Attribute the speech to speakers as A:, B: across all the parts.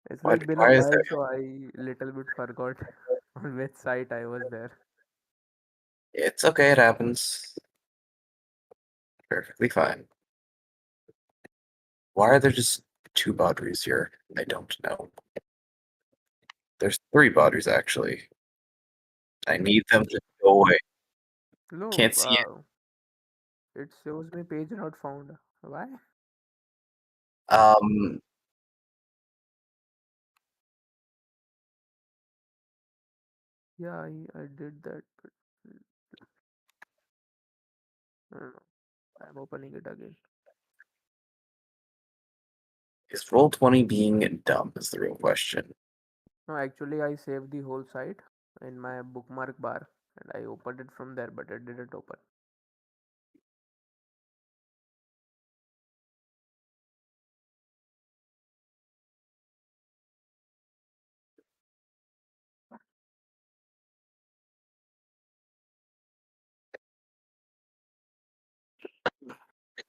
A: It's
B: What?
A: like been a
B: Why is
A: while,
B: there?
A: so I little bit forgot on which site I was there.
B: It's okay. It happens. Perfectly fine. Why are there just two Badris here? I don't know. There's three Badris actually. I need them to go away.
A: No,
B: Can't see it.
A: it shows me page not found. Why?
B: Um,
A: Yeah, I did that, but I don't know. I'm opening it again.
B: is Roll20 being dumb is the real question.
A: No, actually, I saved the whole site in my bookmark bar and I opened it from there, but it didn't open.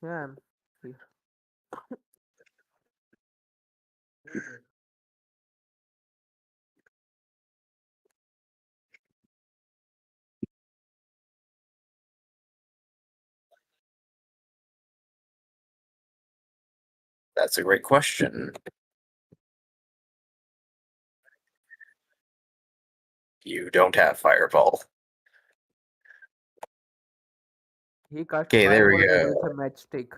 A: Yeah, I'm here.
B: That's a great question. You don't have Fireball.
A: He cast
B: Okay, there we
A: fireball
B: go.
A: with a matchstick.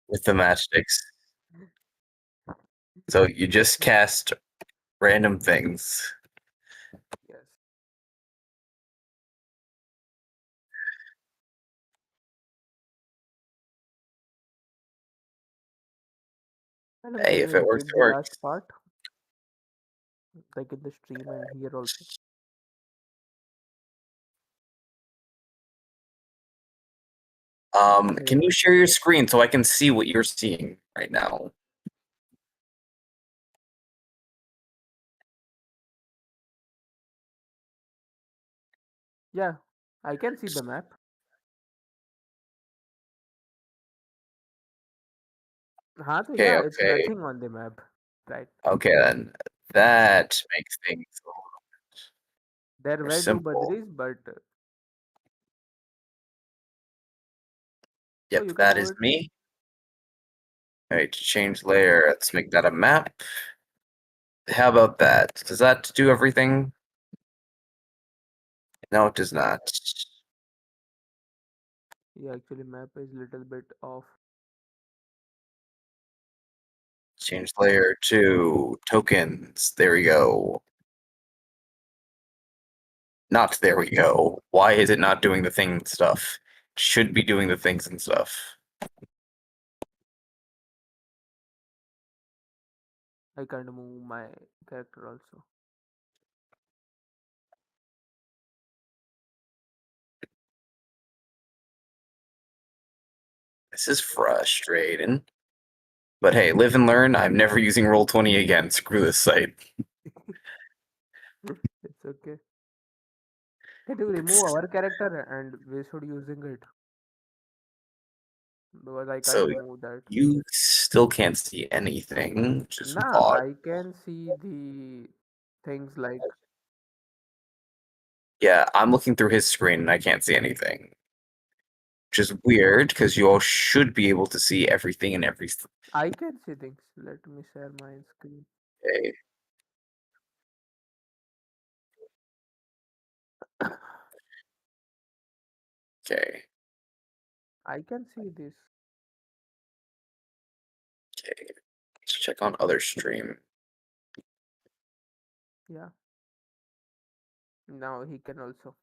B: With the matchsticks. So you just cast random things.
A: Yes. Malum,
B: Hey,
A: can
B: if
A: you
B: it works,
A: repeat
B: it
A: the last
B: works.
A: part? Like in the stream and here also.
B: Can
A: Okay.
B: you share your screen so I can see what you're seeing right now?
A: Yeah, I can see the map. हाँ तो
B: Okay,
A: yeah, it's
B: okay,
A: nothing on the map, right?
B: okay. Then that makes things a little
A: There
B: more
A: were two
B: simple.
A: Badris, but oh,
B: Yep,
A: you can
B: that
A: move
B: is
A: it.
B: me. All right, to change layer, let's make that a map. How about that? Does that do everything? No, it does not.
A: Yeah, actually, map is little bit off.
B: Change layer to tokens. There we go. Not there we go. Why is it not doing the thing and stuff? Should be doing the things and stuff.
A: I can't move my character also.
B: This is frustrating. But hey, live and learn. I'm never using Roll20 again. Screw this site.
A: It's okay. Can you remove our character and we should using it because I can't
B: So
A: move that.
B: you still can't see anything, which is
A: Nah,
B: odd.
A: I can see the things like
B: Yeah, I'm looking through his screen and I can't see anything. Which is weird because you all should be able to see everything and everything.
A: I can see things. Let me share my screen.
B: Okay.
A: I can see this.
B: Okay. Let's check on other stream.
A: Yeah. Now he can also.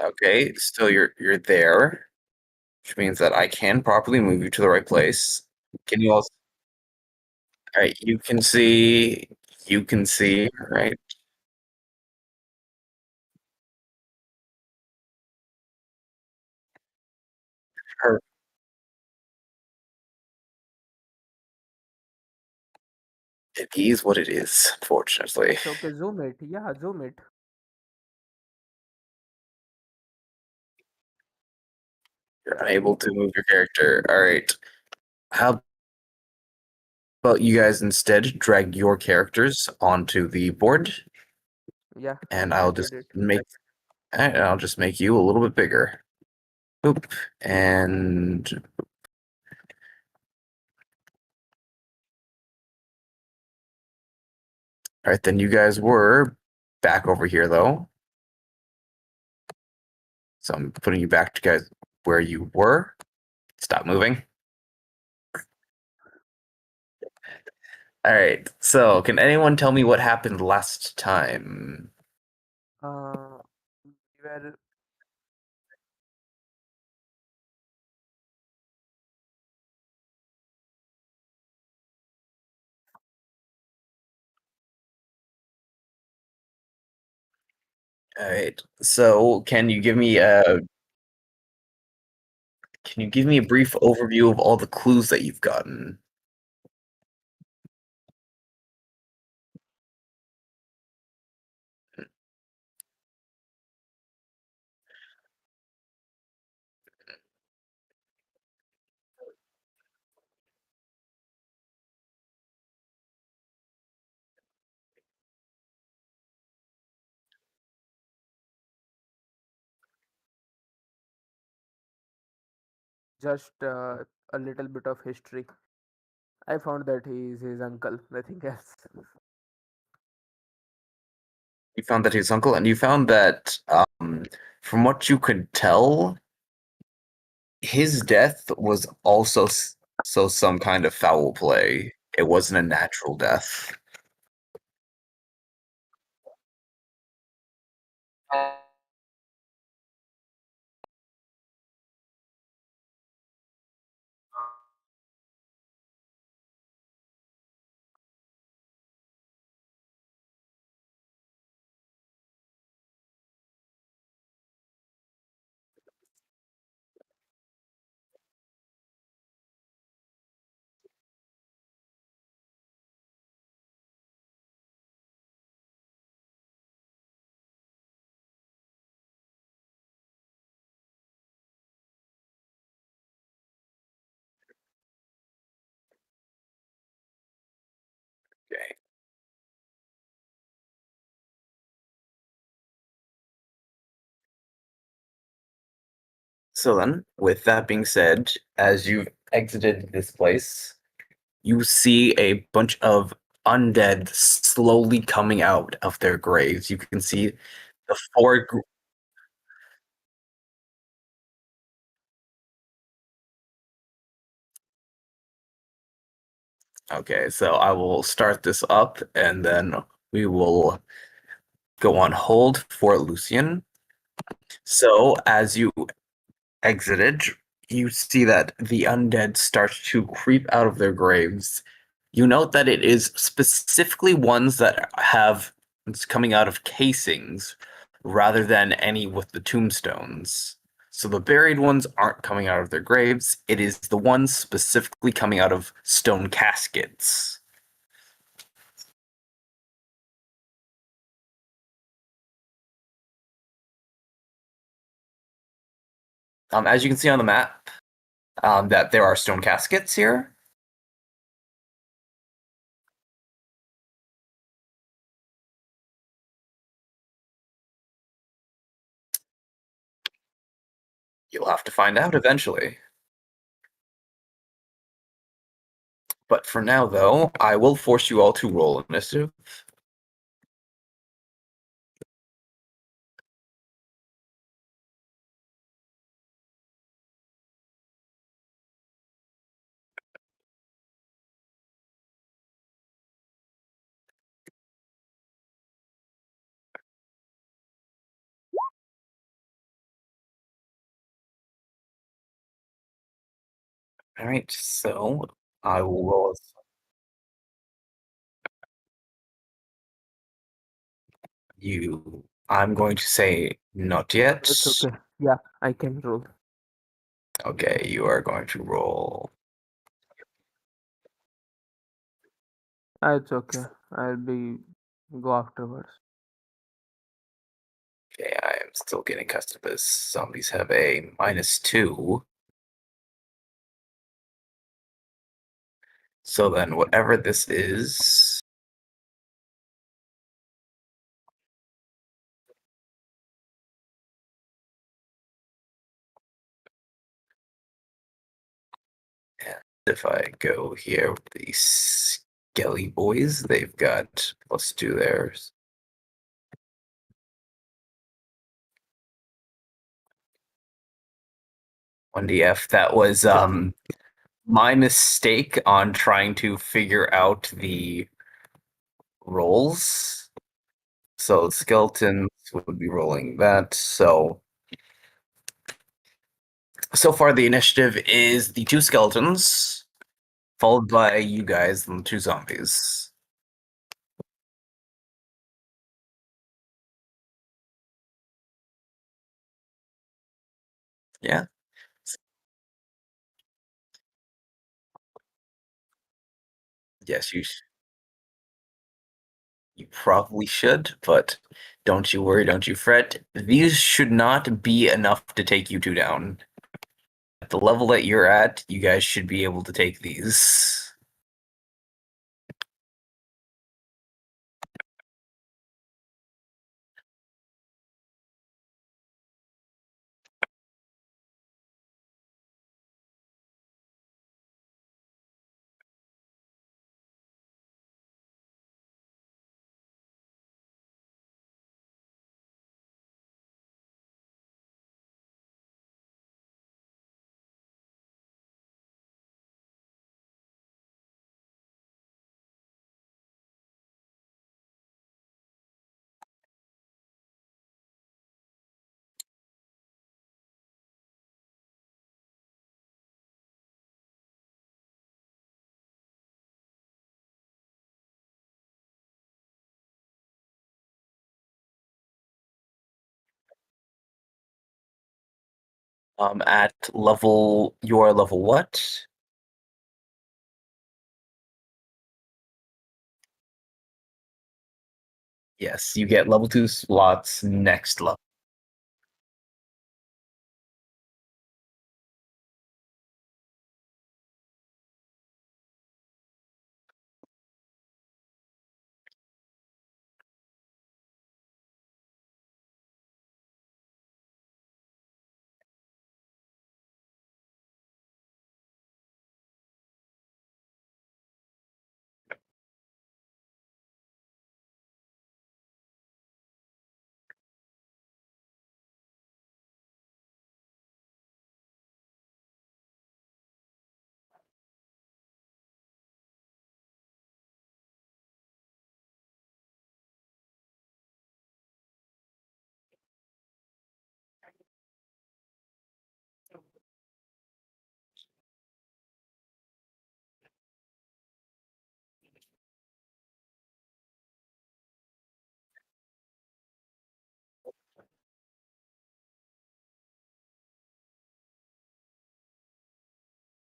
B: Okay, still you're there, which means that I can properly move you to the right place. Can you also? All right, you can see. You can see, right? Her. It is what it is, unfortunately.
A: It's okay. Zoom it. Yeah, zoom it.
B: You're unable to move your character. All right. How Well, you guys instead drag your characters onto the board,
A: Yeah,
B: and
A: I did it.
B: I'll just make you a little bit bigger. Oop, and all right, then you guys were back over here though. So I'm putting you back to guys where you were. Stop moving. All right. So, can anyone tell me what happened last time?
A: Uh, where
B: All right. So, can you give me a brief overview of all the clues that you've gotten?
A: just a little bit of history. I found that he is his uncle, nothing else.
B: You found that his uncle, and you found that, from what you could tell, his death was also some kind of foul play. It wasn't a natural death. Okay. So then, with that being said, as you've exited this place, you see a bunch of undead slowly coming out of their graves. You can see the four. Okay, so I will start this up and then we will go on hold for Lucian. So, as you exited, you see that the undead start to creep out of their graves. You note that it is specifically ones that have it's coming out of casings rather than any with the tombstones. So the buried ones aren't coming out of their graves. It is the ones specifically coming out of stone caskets. As you can see on the map, that there are stone caskets here. You'll have to find out eventually. But for now, though, I will force you all to roll initiative. All right, so I will roll. You. I'm going to say not yet.
A: It's okay. Yeah, I can roll.
B: Okay, you are going to roll.
A: It's okay. I'll be go afterwards.
B: Okay, I am still getting accustomed to this. Zombies have a -2. So then, whatever this is, and if I go here with the Skelly Boys, they've got +2 there. 1DF. That was my mistake on trying to figure out the rolls. So skeletons would be rolling that. So far the initiative is the 2 skeletons, followed by you guys and the 2 zombies. Yeah. Yes, you probably should, but don't you worry, don't you fret. These should not be enough to take you 2 down. At the level that you're at, you guys should be able to take these. At level, you are level what? Yes, you get level 2 slots next level.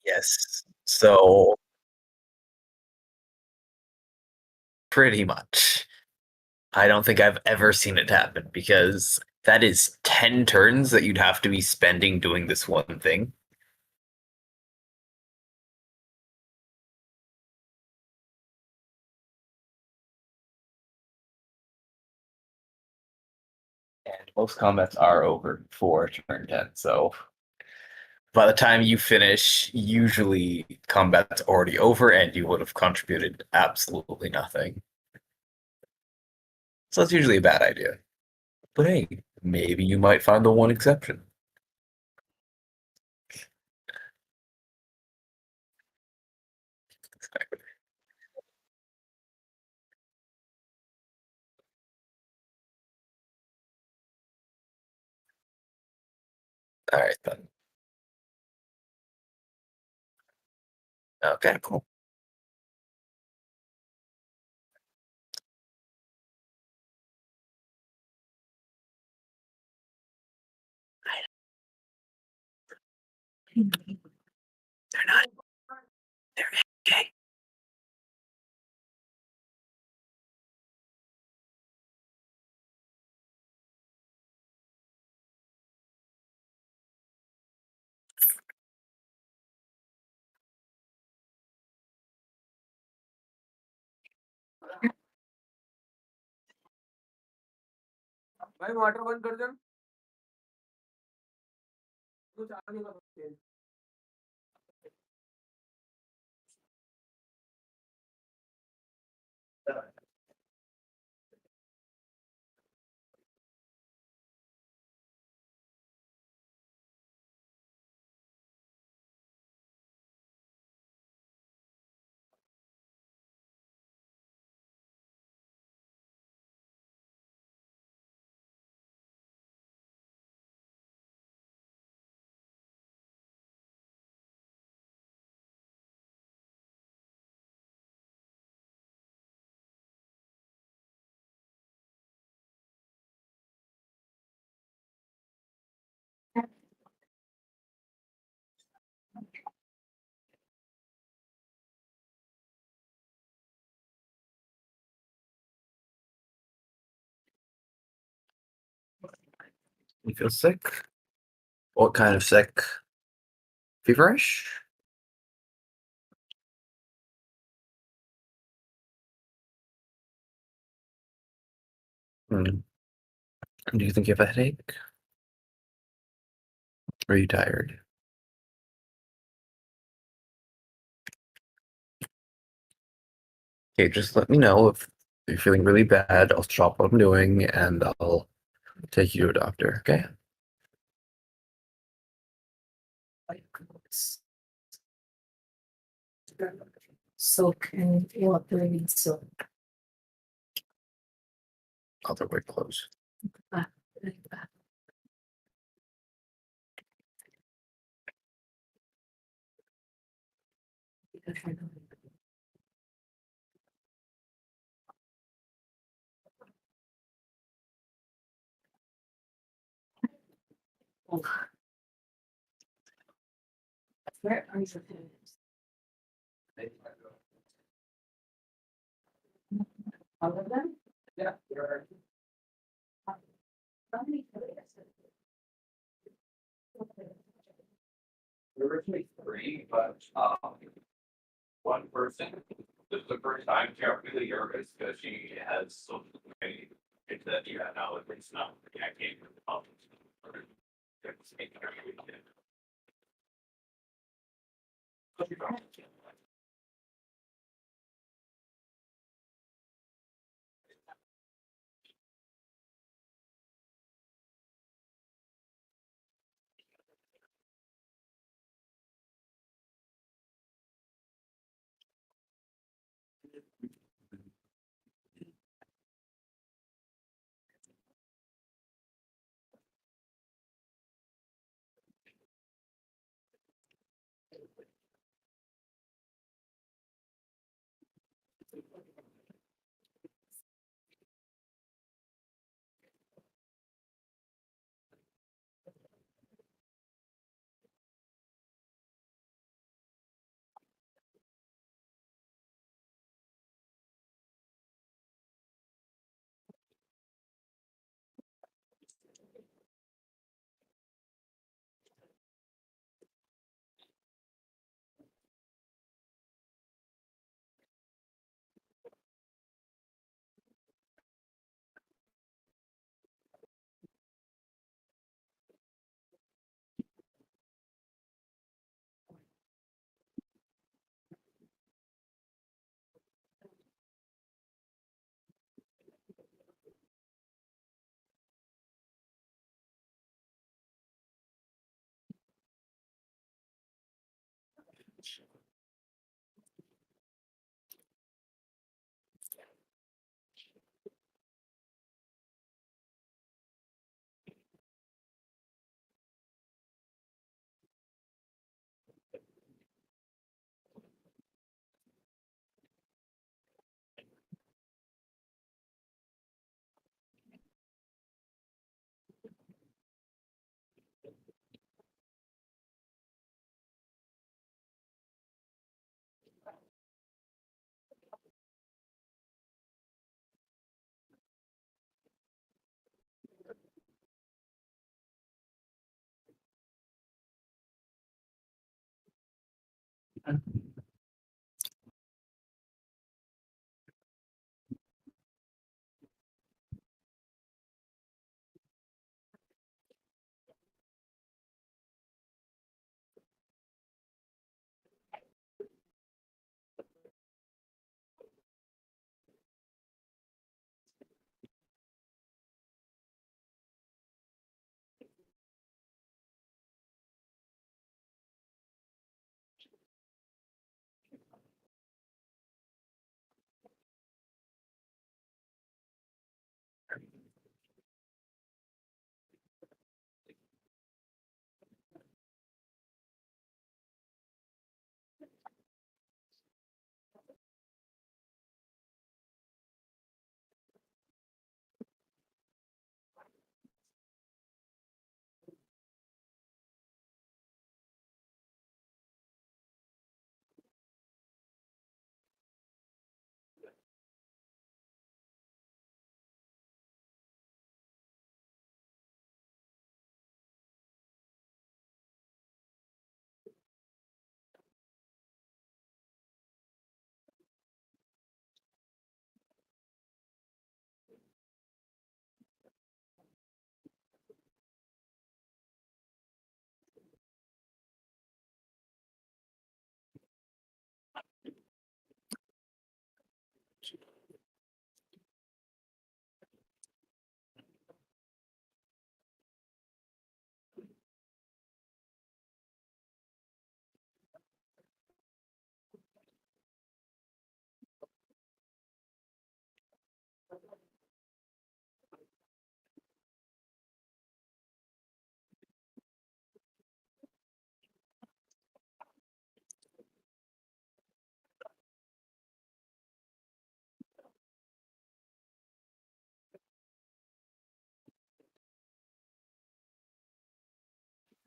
B: Yes. So pretty much. I don't think I've ever seen it happen because that is 10 turns that you'd have to be spending doing this one thing. And most combats are over for turn 10. So by the time you finish, usually combat's already over and you would have contributed absolutely nothing. So that's usually a bad idea. But hey, maybe you might find the one exception. All right, then. Okay, cool. They're not. They're okay.
A: भाई water बंद कर दे। तो चार नहीं कर सकते।
B: You feel sick? What kind of sick? Feverish? Hmm. Do you think you have a headache? Are you tired? Okay, just let me know if you're feeling really bad. I'll stop what I'm doing and I'll take you to a doctor, okay?
C: Silk and electronic silk.
B: Other way close.
C: Like that. Where are your hands? All of them?
A: Yeah.
C: How many photos?
A: There were originally three, but one person, this is the first time she got really nervous because she has so many things that you have now, it's not, I can't.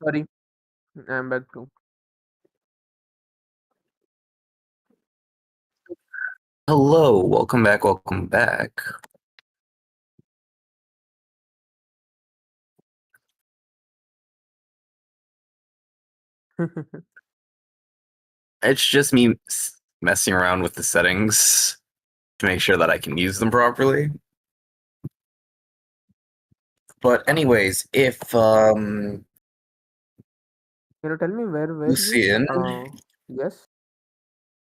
D: Sorry, I'm back too.
B: Hello, welcome back, welcome back. It's just me messing around with the settings to make sure that I can use them properly. But anyways, if
D: Can you tell me where were you?
B: Lucian,
D: Yes.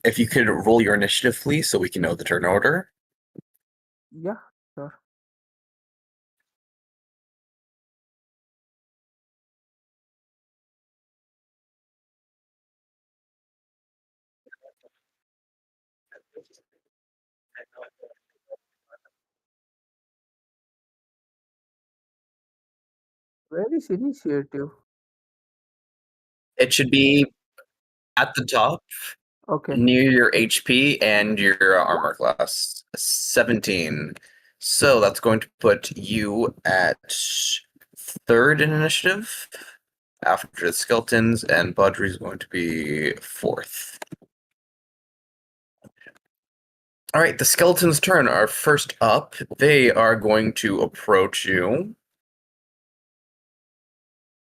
B: if you could roll your initiative, please, so we can know the turn order.
D: Yeah, sure. Where is initiative?
B: It should be at the top
D: Okay.
B: near your HP and your armor class. 17. So that's going to put you at third in initiative after the skeletons, and Badri is going to be fourth. All right, the skeletons' turn are first up. They are going to approach you,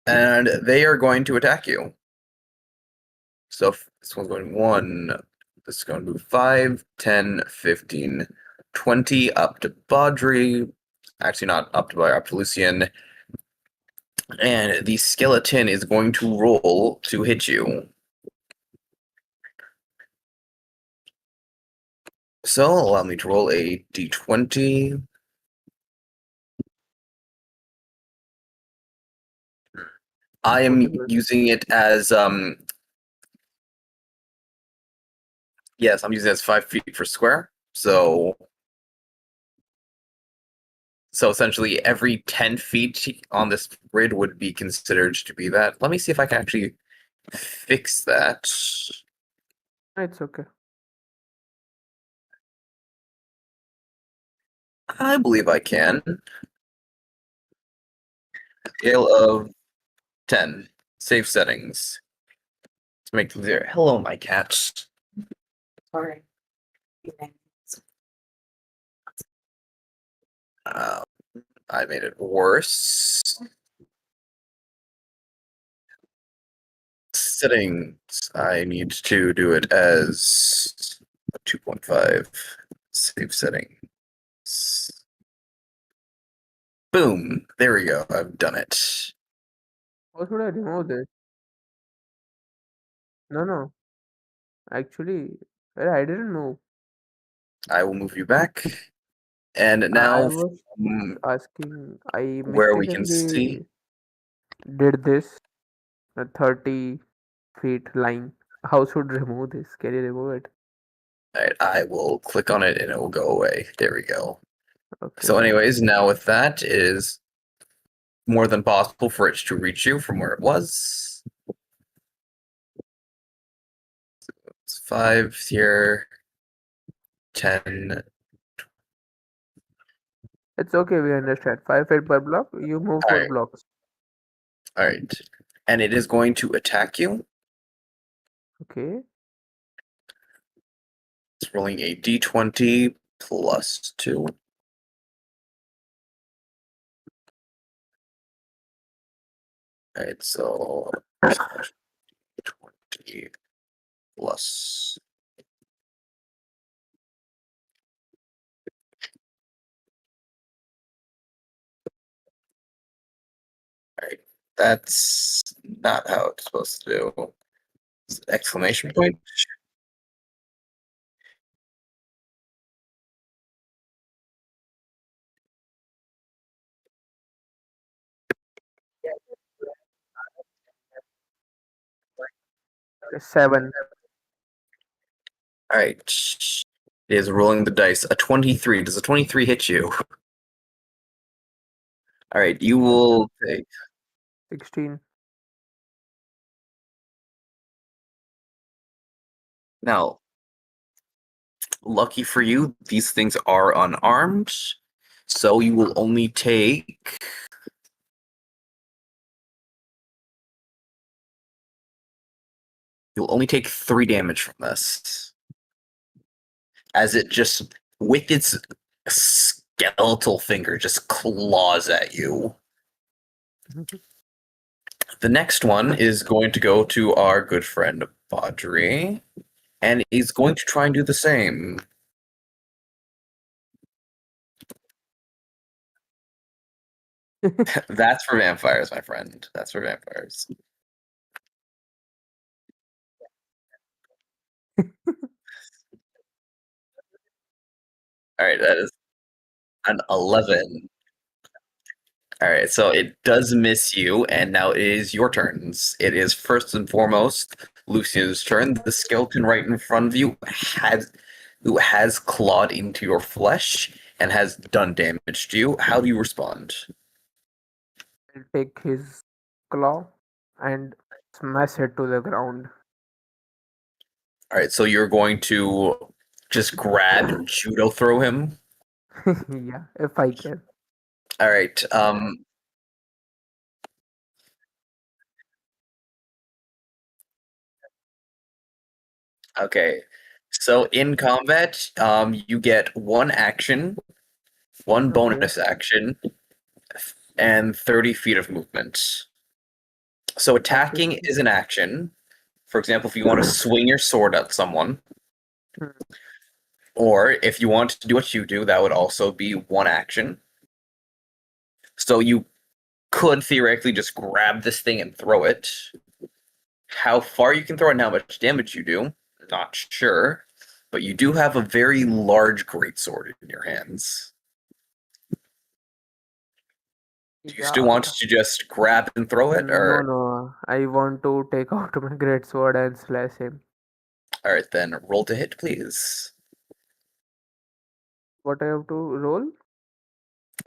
B: and they are going to attack you. So this one's going 1, this is going to move 5, 10, 15, 20 up to Badri. Actually, not up to Badri, up to Lucian. And the skeleton is going to roll to hit you. So allow me to roll a d20. I am using it as yes, I'm using it as 5 feet per square. So essentially every 10 feet on this grid would be considered to be that. Let me see if I can actually fix that.
D: It's okay.
B: I believe I can. Scale of 10. Save settings. To make them clear. Hello, my cat.
C: Sorry.
B: I made it worse. Settings. I need to do it as 2.5. Save settings. Boom. There we go. I've done it.
D: How should I remove this? No. Actually, I didn't move.
B: I will move you back. And
D: I
B: now
D: was asking. I
B: where we can see.
D: mistakenly did this 30 feet line. How should remove this? Can you remove it?
B: Alright, I will click on it and it will go away. There we go.
D: Okay.
B: So anyways, now with that, it is more than possible for it to reach you from where it was. It's 5 here, 10.
D: It's okay. We understand. 5 feet per block. You move 4
B: Alright.
D: blocks.
B: Alright. And it is going to attack you.
D: Okay.
B: It's rolling a d20 plus 2. Alright, so 20 plus. Alright, that's not how it's supposed to do. Exclamation point.
D: Okay, 7.
B: Alright. It is rolling the dice. A 23. Does a 23 hit you? Alright, you will take
D: 16.
B: now. Lucky for you, these things are unarmed, so you will only take You'll only take 3 damage from this. As it just, with its skeletal finger, just claws at you. The next one is going to go to our good friend Badri, and he's going to try and do the same. That's for vampires, my friend. That's for vampires. Alright, that is an 11. Alright, so it does miss you, and now it is your turns. It is first and foremost Lucian's turn. The skeleton right in front of you who has clawed into your flesh and has done damage to you. How do you respond?
D: I'll take his claw and smash it to the ground.
B: Alright, so you're going to just grab and judo throw him?
D: Yeah, if I can.
B: Alright, okay. So in combat, you get 1 action, 1
D: Okay.
B: bonus action, and 30 feet of movement. So attacking is an action. For example, if you want to swing your sword at someone,
D: Hmm.
B: or if you want to do what you do, that would also be 1 action. So you could theoretically just grab this thing and throw it. How far you can throw it and how much damage you do, not sure. But you do have a very large greatsword in your hands. Do you still want to just grab and throw it, or?
D: No. I want to take out my great sword and slash him.
B: Alright, then roll to hit, please.
D: What I have to roll?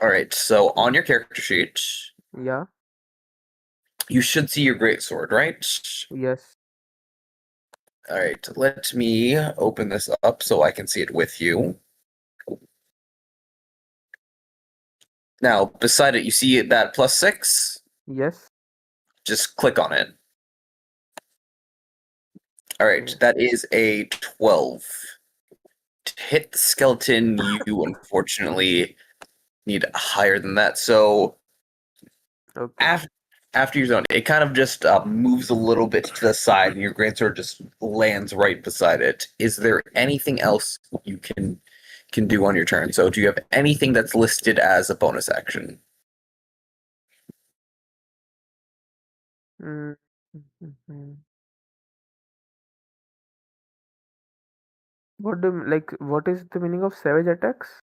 B: Alright, so on your character sheet,
D: Yeah.
B: you should see your greatsword, right?
D: Yes.
B: Alright, let me open this up so I can see it with you. Now, beside it, you see that +6?
D: Yes.
B: Just click on it. Alright,
D: Okay.
B: that is a 12. To hit the skeleton, you unfortunately need higher than that. So
D: Okay.
B: after you're done, it kind of just moves a little bit to the side, and your greatsword just lands right beside it. Is there anything else you can do on your turn? So do you have anything that's listed as a bonus action?
D: Mm, mhm. What is the meaning of savage attacks?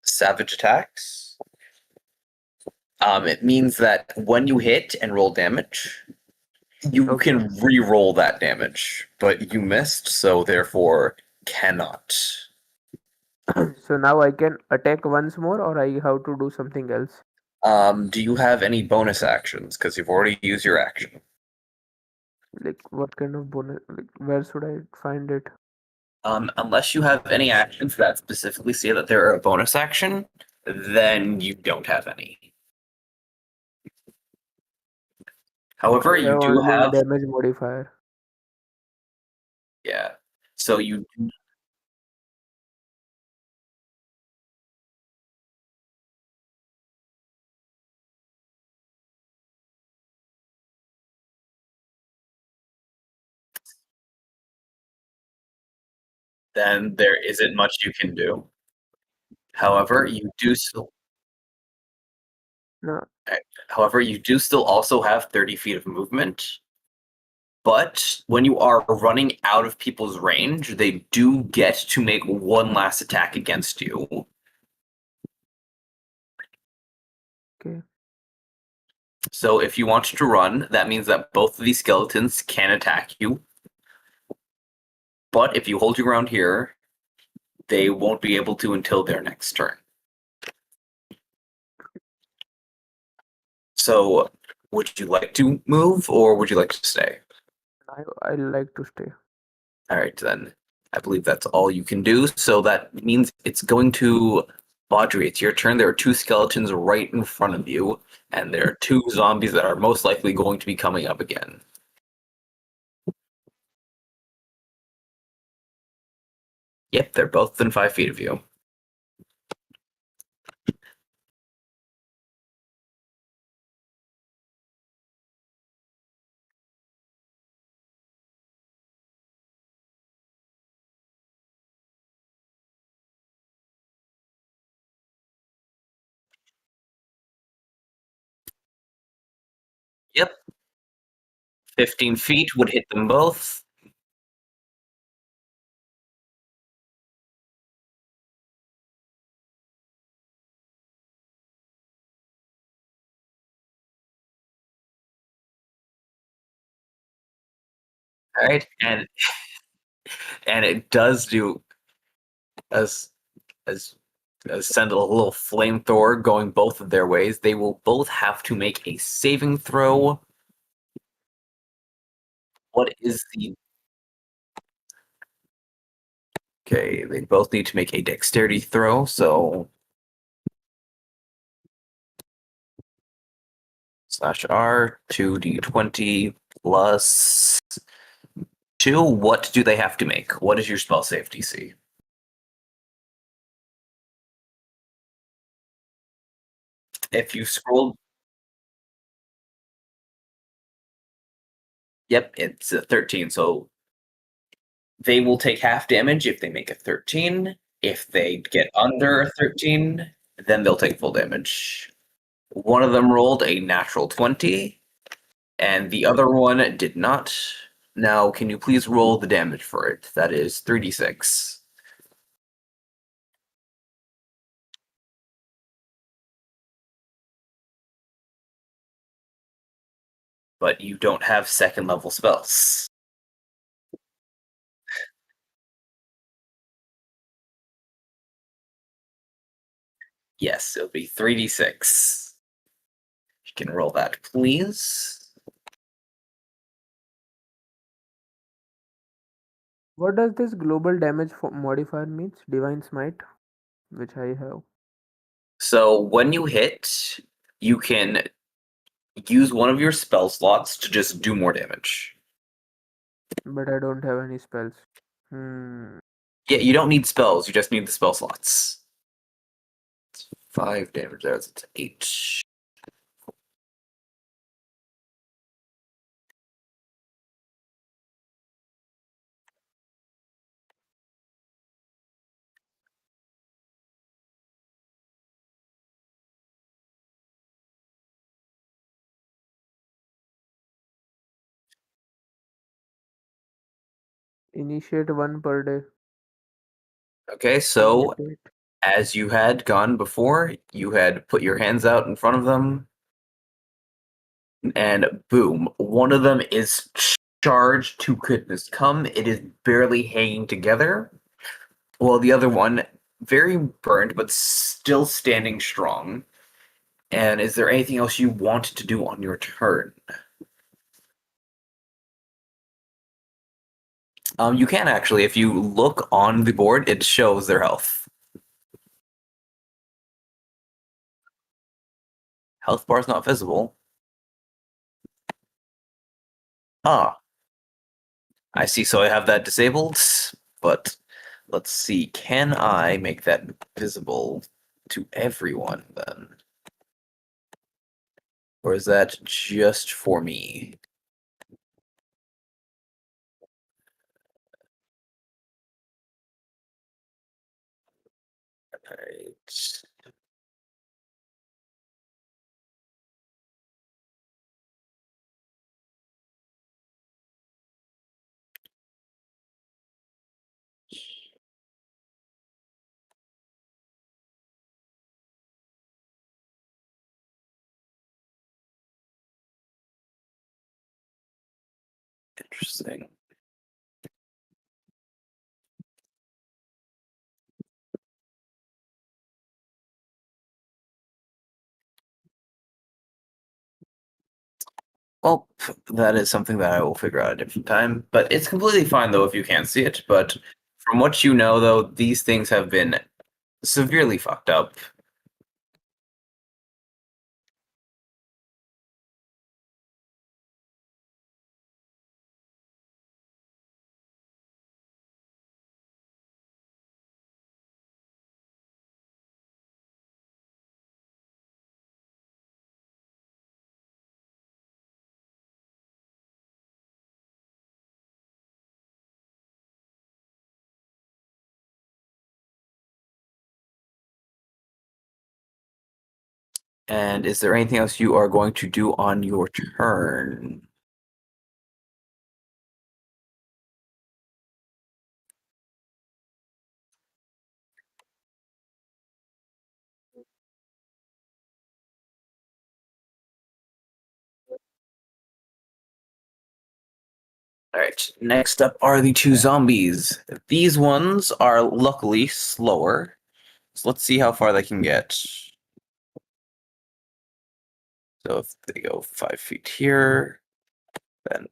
B: Savage attacks. It means that when you hit and roll damage, you
D: Okay.
B: can re-roll that damage, but you missed, so therefore cannot.
D: So now I can attack once more, or I have to do something else?
B: Do you have any bonus actions? Because you've already used your action.
D: Like what kind of bonus? Like where should I find it?
B: Unless you have any actions that specifically say that they're a bonus action, then you don't have any. However,
D: I
B: you
D: have
B: do
D: only
B: have,
D: damage modifier.
B: yeah. So you then there isn't much you can do. However, you do still.
D: No.
B: However, you do still also have 30 feet of movement. But when you are running out of people's range, they do get to make 1 last attack against you.
D: Okay.
B: So if you want to run, that means that both of these skeletons can attack you. But if you hold your ground here, they won't be able to until their next turn. So would you like to move, or would you like to stay?
D: I like to stay.
B: Alright, then I believe that's all you can do. So that means it's going to Badri. It's your turn. There are 2 skeletons right in front of you, and there are 2 zombies that are most likely going to be coming up again. Yep, they're both within 5 feet of you. Yep. 15 feet would hit them both. All right, and it does do as as send a little flamethrower going both of their ways. They will both have to make a saving throw. What is the Okay, they both need to make a dexterity throw, so /R 2d20 plus 2. What do they have to make? What is your spell save DC? If you scroll, yep, it's a 13. So they will take half damage if they make a 13. If they get under a 13, then they'll take full damage. One of them rolled a natural 20, and the other one did not. Now, can you please roll the damage for it? That is 3d6. But you don't have second level spells. Yes, it'll be 3d6. You can roll that, please.
D: What does this global damage modifier means? Divine Smite, which I have.
B: So when you hit, you can use one of your spell slots to just do more damage.
D: But I don't have any spells. Hmm.
B: Yeah, you don't need spells, you just need the spell slots. 5 damage there, it's 8.
D: Initiate 1 per day.
B: Okay, so
D: Initiate.
B: as you had gone before, you had put your hands out in front of them, and boom, one of them is charged to goodness come. It is barely hanging together, while the other one, very burned, but still standing strong. And is there anything else you want to do on your turn? You can actually, if you look on the board, it shows their health. Health bar is not visible. Ah, I see. So I have that disabled, but let's see. Can I make that visible to everyone then? Or is that just for me? Alright. Interesting. Well, that is something that I will figure out a different time. But it's completely fine, though, if you can't see it. But from what you know, though, these things have been severely fucked up. And is there anything else you are going to do on your turn? Alright, next up are the two zombies. These ones are luckily slower. So let's see how far they can get. So if they go 5 feet here, then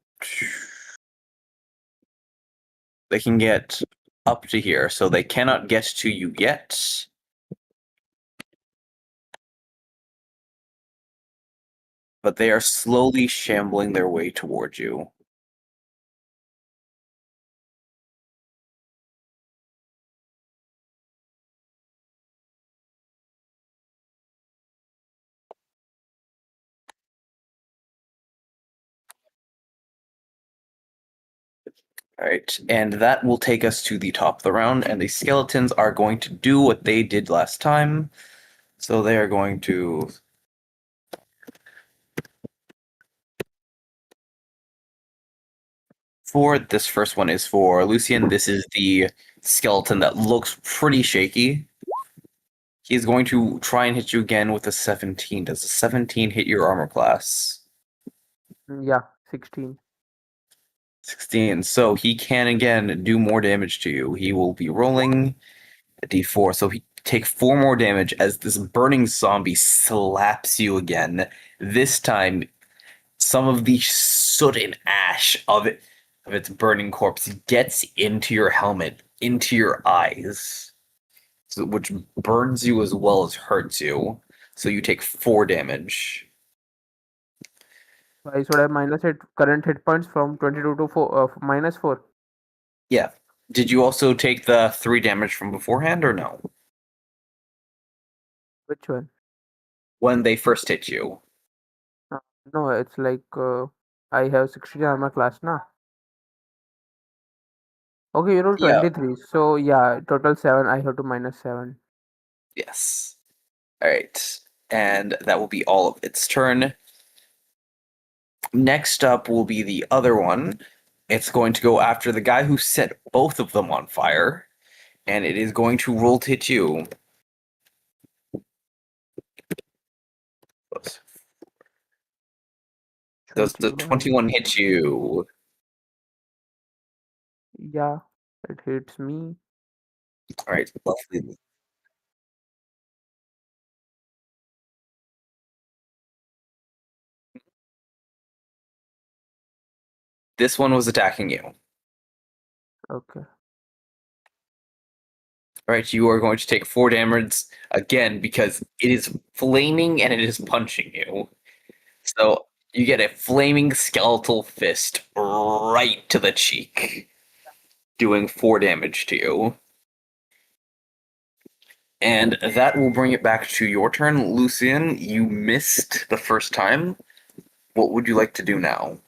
B: they can get up to here. So they cannot get to you yet. But they are slowly shambling their way towards you. Alright, and that will take us to the top of the round, and the skeletons are going to do what they did last time. So they are going to... For this first one is for Lucian. This is the skeleton that looks pretty shaky. He's going to try and hit you again with a 17. Does a 17 hit your armor class?
D: Yeah, 16.
B: 16. So he can again do more damage to you. He will be rolling a d4. So he take 4 more damage as this burning zombie slaps you again. This time, some of the soot and ash of its burning corpse gets into your helmet, into your eyes, so, which burns you as well as hurts you. So you take 4 damage.
D: Why should I minus it current hit points from 22 to 4 minus 4?
B: Yeah. Did you also take the 3 damage from beforehand or no?
D: Which one?
B: When they first hit you.
D: No, it's like I have 16 armor class now. Okay, you roll
B: Yeah.
D: 23. So yeah, total 7. I have to minus 7.
B: Yes. Alright. And that will be all of its turn. Next up will be the other one. It's going to go after the guy who set both of them on fire. And it is going to roll to hit you. Does the 21 hit you?
D: Yeah, it hits me.
B: Alright, lovely. This one was attacking you.
D: Okay.
B: Alright, you are going to take 4 damage again because it is flaming and it is punching you. So you get a flaming skeletal fist right to the cheek, doing 4 damage to you. And that will bring it back to your turn. Lucian, you missed the first time. What would you like to do now?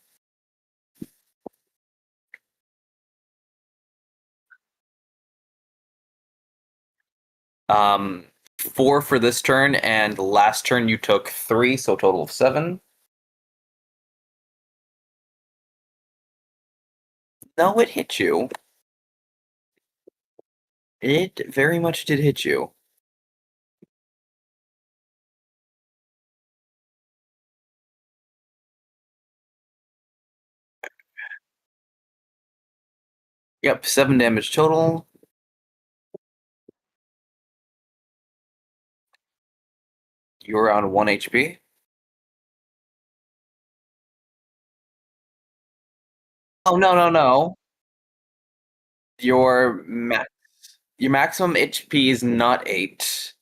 B: Um, 4 for this turn, and last turn you took 3, so a total of 7. No, it hit you. It very much did hit you. Yep, 7 damage total. You're on 1 HP. Oh, no. Your maximum HP is not 8.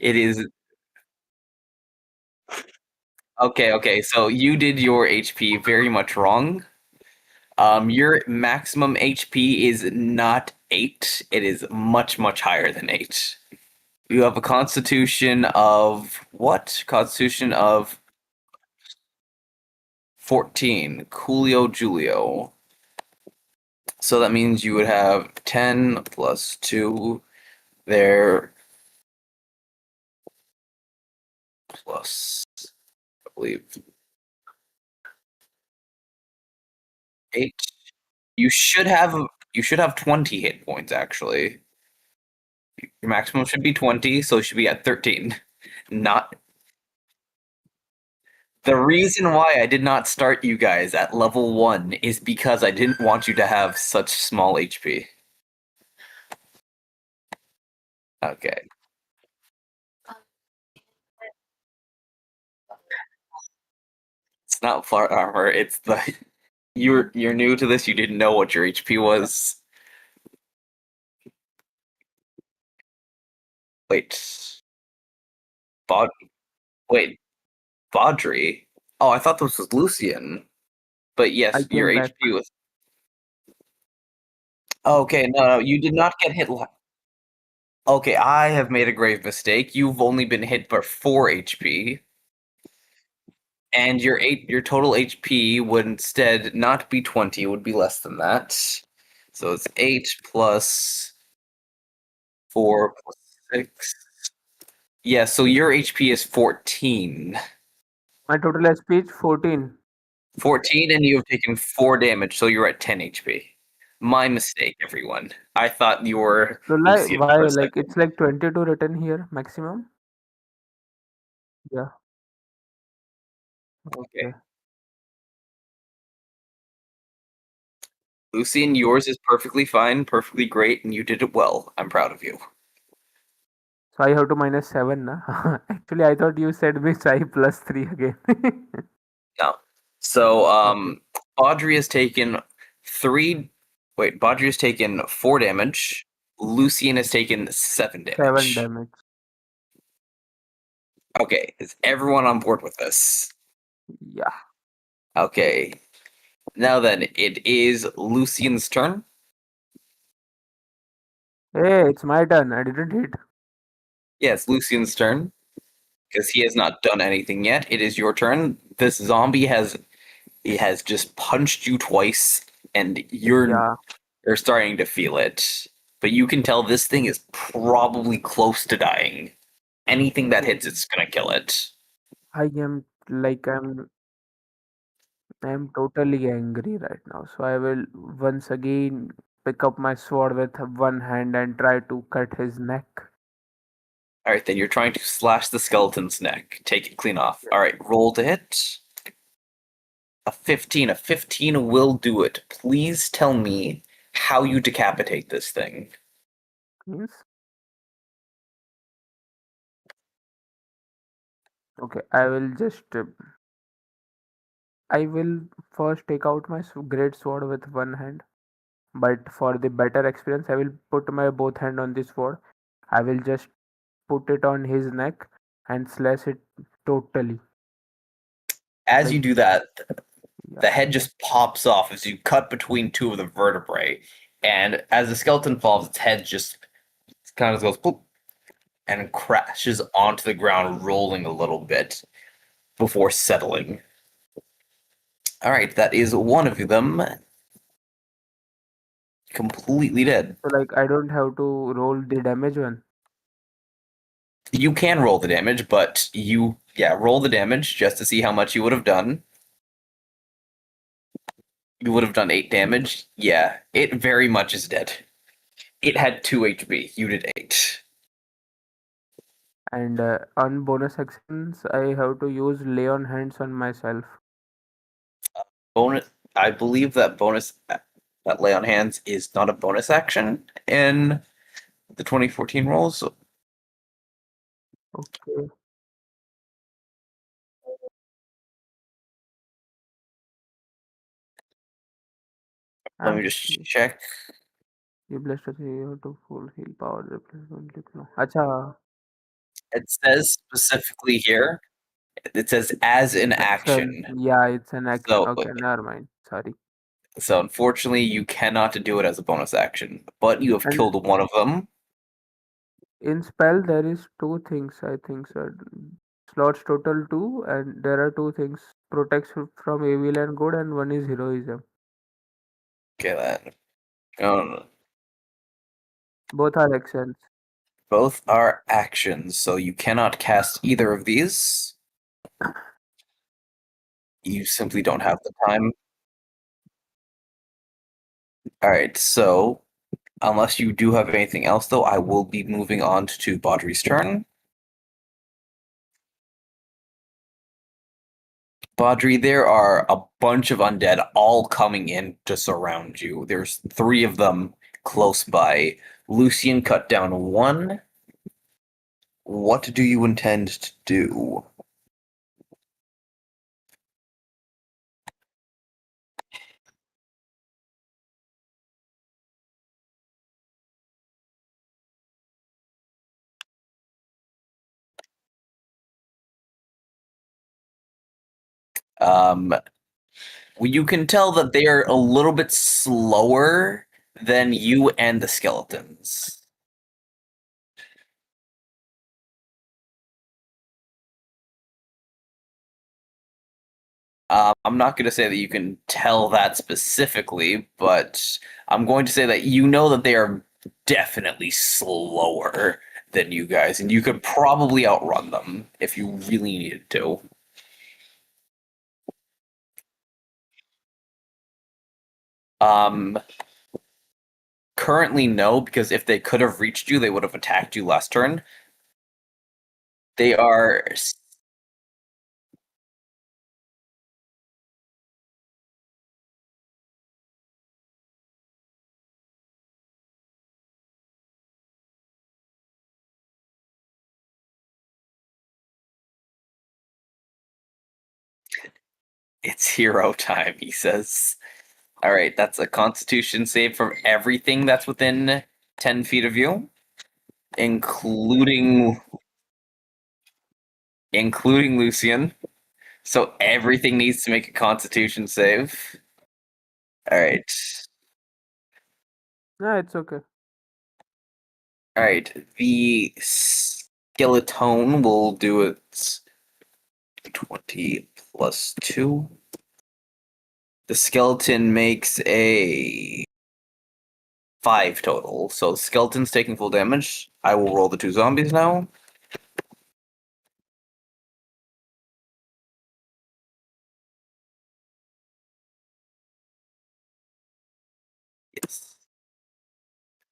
B: It is okay. So you did your HP very much wrong. Your maximum HP is not 8. It is much, much higher than 8. You have a constitution of what? Constitution of 14. Coolio Julio. So that means you would have 10 plus 2 there. plus, I believe, 8. You should have 20 hit points actually. Your maximum should be 20, so it should be at 13. Not the reason why I did not start you guys at level 1 is because I didn't want you to have such small HP. Okay. It's not plot armor, it's the you're new to this, you didn't know what your HP was. Wait. Bod wait, Badri? Oh, I thought this was Lucian. But yes,
D: I
B: your
D: came back.
B: HP was okay, no, you did not get hit. Okay, I have made a grave mistake. You've only been hit for 4 HP. And your total HP would instead not be 20, it would be less than that. So it's 8 plus 4 plus 6. Yeah, so your HP is 14.
D: My total SP is 14.
B: 14 and you have taken 4 damage, so you're at 10 HP. My mistake, everyone. I thought you were
D: So
B: Lucian
D: why
B: for a
D: like
B: second.
D: it's like 22 written here maximum? Yeah.
B: Okay. Lucian, yours is perfectly fine, perfectly great, and you did it well. I'm proud of you.
D: So I have to minus 7, na? Actually, I thought you said me I plus 3 again.
B: No. So,
D: Okay.
B: Audrey has taken 3. Wait, Badri has taken 4 damage. Lucian has taken 7
D: 7
B: damage.
D: damage.
B: Okay, is everyone on board with this?
D: Yeah.
B: Okay. Now then, it is Lucian's turn.
D: Hey, it's my turn. I didn't hit.
B: Yes, Lucian's turn. Because he has not done anything yet. It is your turn. This zombie has just punched you twice, and
D: Yeah.
B: you're starting to feel it. But you can tell this thing is probably close to dying. Anything that hits it's gonna kill it.
D: I am like I'm totally angry right now. So I will once again pick up my sword with one hand and try to cut his neck.
B: Alright, then you're trying to slash the skeleton's neck. Take it clean off. Alright, roll to hit. A 15. A 15 will do it. Please tell me how you decapitate this thing.
D: Means okay. I will first take out my great sword with one hand. But for the better experience, I will put my both hand on the sword. I will just put it on his neck and slash it totally.
B: As
D: Like
B: you do that,
D: yeah.
B: the head just pops off as you cut between 2 of the vertebrae. And as the skeleton falls, its head just kind of goes boop, and crashes onto the ground, rolling a little bit before settling. Alright, that is one of them. Completely dead.
D: So like I don't have to roll the damage one.
B: You can roll the damage, but roll the damage just to see how much you would have done. You would have done 8 damage. Yeah, it very much is dead. It had 2 HP. You did 8.
D: And on bonus actions, I have to use lay on hands on myself.
B: Bonus. I believe that that lay on hands is not a bonus action in the 2014 rolls.
D: Okay.
B: Let me just check.
D: You blessed us here to full heal power replacement. No. Acha.
B: It says specifically here. It says as an action.
D: Yeah, it's an action.
B: So,
D: Okay, never mind. Sorry.
B: so unfortunately, you cannot do it as a bonus action. But you have
D: And
B: killed one of them.
D: in spell, there is two things, I think, sir. Slots total 2, and there are two things. Protects from evil and good, and one is heroism.
B: Okay, then. Um,
D: Both are actions.
B: both are actions, so you cannot cast either of these. You simply don't have the time. All right, so unless you do have anything else, though, I will be moving on to Badri's turn. Badri, there are a bunch of undead all coming in to surround you. There's 3 of them close by. Lucian cut down 1. What do you intend to do? Um, you can tell that they are a little bit slower than you and the skeletons. I'm not going to say that you can tell that specifically, but I'm going to say that you know that they are definitely slower than you guys, and you could probably outrun them if you really needed to. Um, Currently, no, because if they could have reached you, they would have attacked you last turn. They are. It's hero time, he says. All right, that's a Constitution save from everything that's within 10 feet of you, including Lucian. So everything needs to make a Constitution save. All right.
D: Yeah, it's okay.
B: All right. The skeleton will do its 20 plus 2. The skeleton makes a 5 total. So the skeleton's taking full damage. I will roll the 2 zombies now. Yes.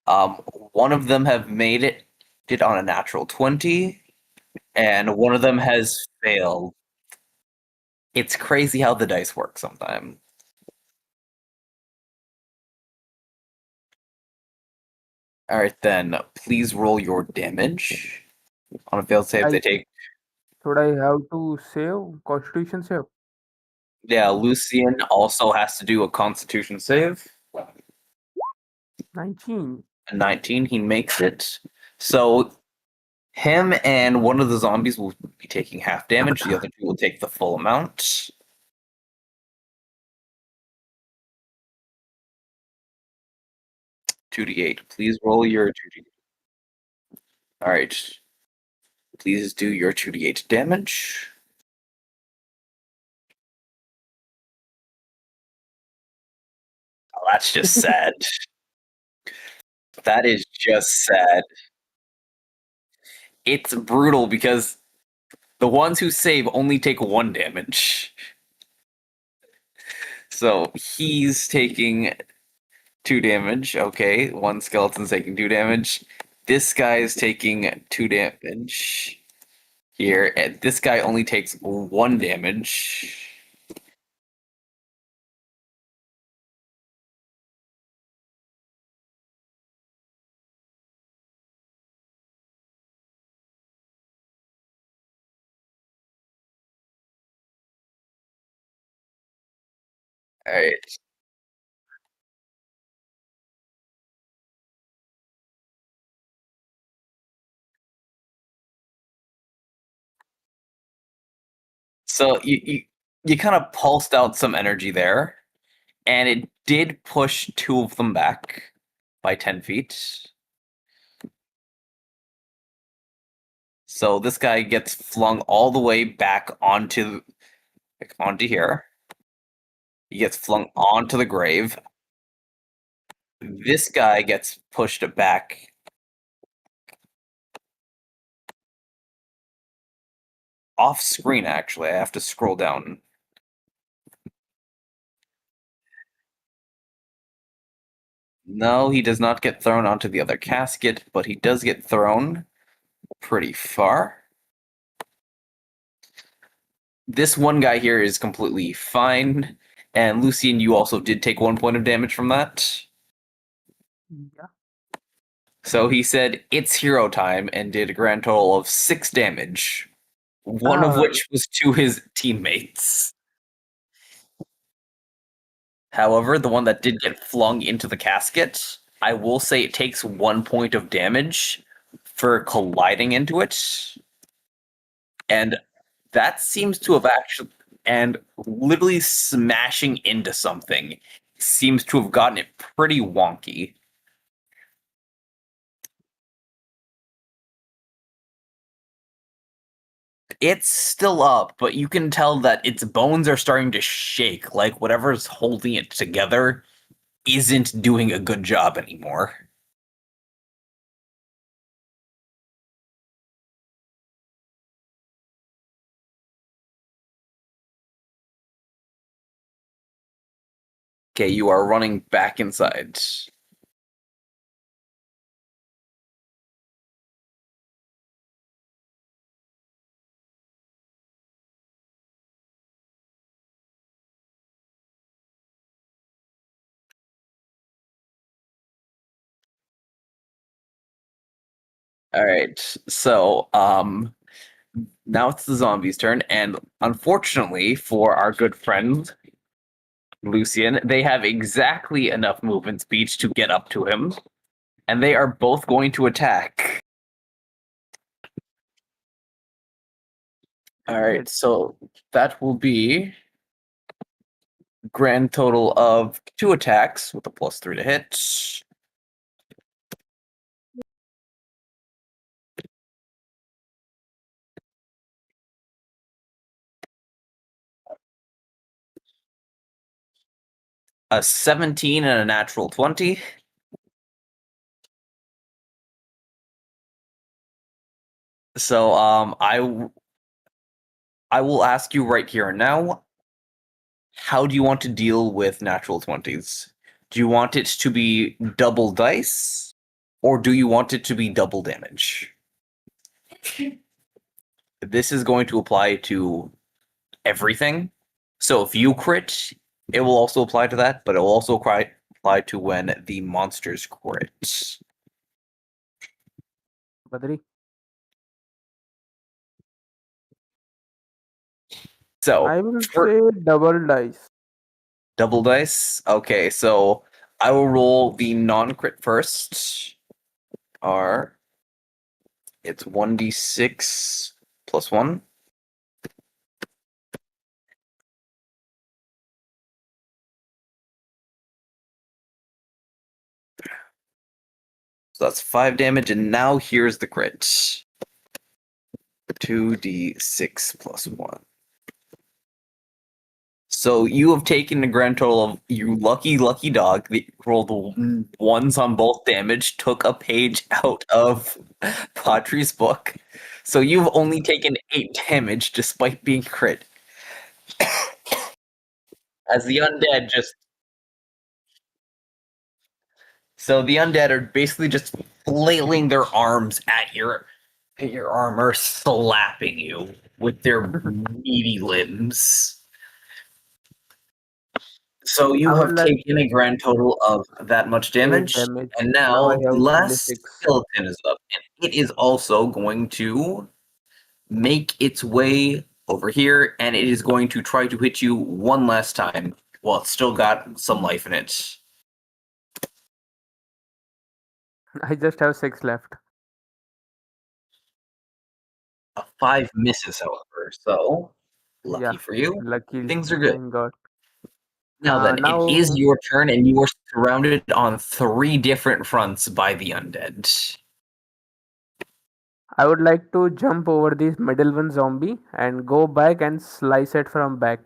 B: One of them have made it on a natural 20, and one of them has failed. It's crazy how the dice work sometimes. All right, then please roll your damage. On a failed save, they take.
D: Should I have to save Constitution save?
B: Yeah, Lucian also has to do a Constitution save.
D: 19.
B: A 19, he makes it. So him and one of the zombies will be taking half damage. The other 2 will take the full amount. Two d8. Please roll your 2d8. All right. Please do your 2d8 damage. Oh, that's just sad. That is just sad. It's brutal because the ones who save only take 1 damage. So he's taking 2 damage. Okay, 1 skeleton's taking 2 damage. This guy is taking 2 damage here, and this guy only takes 1 damage. All right. So you kind of pulsed out some energy there, and it did push 2 of them back by 10 feet. So this guy gets flung all the way back onto here. He gets flung onto the grave. This guy gets pushed back off screen, actually. I have to scroll down. No, he does not get thrown onto the other casket, but he does get thrown pretty far. This one guy here is completely fine. And Lucian, you also did take 1 point of damage from that.
D: Yeah.
B: So he said, "It's hero time," and did a grand total of 6 damage. One of which was to his teammates. However, the one that did get flung into the casket, I will say it takes 1 point of damage for colliding into it. And that seems to have actually, and literally smashing into something seems to have gotten it pretty wonky. It's still up, but you can tell that its bones are starting to shake, like whatever's holding it together isn't doing a good job anymore. Okay, you are running back inside. All right, so now it's the zombies' turn, and unfortunately for our good friend Lucian, they have exactly enough movement speed to get up to him, and they are both going to attack. All right, so that will be grand total of 2 attacks with a +3 to hit. A 17 and a natural 20. So I will ask you right here and now, how do you want to deal with natural 20s? Do you want it to be double dice, or do you want it to be double damage? This is going to apply to everything. So if you crit, it will also apply to that, but it will also apply to when the monsters crit.
D: Badri.
B: So
D: I will
B: for
D: say double dice.
B: double dice, okay, so I will roll the non-crit first. It's 1d6 plus 1. So that's 5 damage, and now here's the crit. 2d6 plus 1. So you have taken a grand total of, you lucky dog, that rolled ones on both damage, took a page out of Padri's book. So you've only taken 8 damage despite being crit. As the undead just... So the undead are basically just flailing their arms at your armor, slapping you with their meaty limbs. So you
D: I would
B: have
D: like
B: taken a grand total of that much
D: 8
B: damage,
D: damage.
B: and
D: Now
B: now
D: I
B: the
D: have
B: last
D: 26.
B: skeleton is up, and it is also going to make its way over here, and it is going to try to hit you one last time while it's still got some life in it.
D: I just have 6 left.
B: A 5 misses, however, so lucky
D: Yeah,
B: for you.
D: lucky.
B: Things are good.
D: Thank God.
B: Now then, it is
D: Now
B: your turn, and you are surrounded on 3 different fronts by the undead.
D: I would like to jump over this middle one zombie and go back and slice it from back.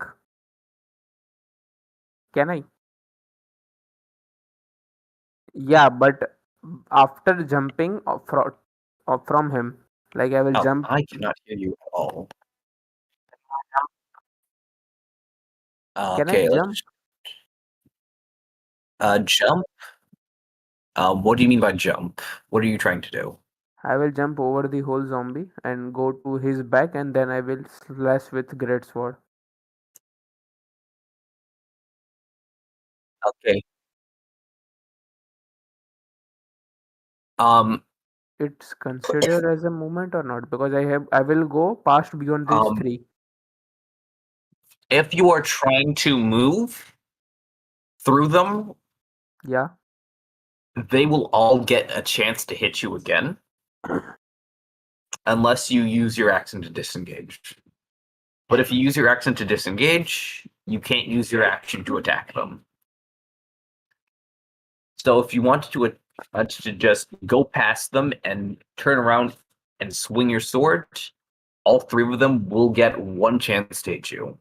D: Can I? Yeah, but after jumping from him, like I will
B: Oh,
D: jump.
B: I cannot hear you at all.
D: Can I
B: Okay,
D: jump?
B: jump. What do you mean by jump? What are you trying to do?
D: I will jump over the whole zombie and go to his back, and then I will slash with great sword.
B: Okay. Um,
D: It's considered as a movement or not? Because I will go past beyond these
B: um,
D: three.
B: if you are trying to move through them,
D: Yeah.
B: they will all get a chance to hit you again, unless you use your action to disengage. But if you use your action to disengage, you can't use your action to attack them. So if you want to just go past them and turn around and swing your sword, all three of them will get one chance to hit you.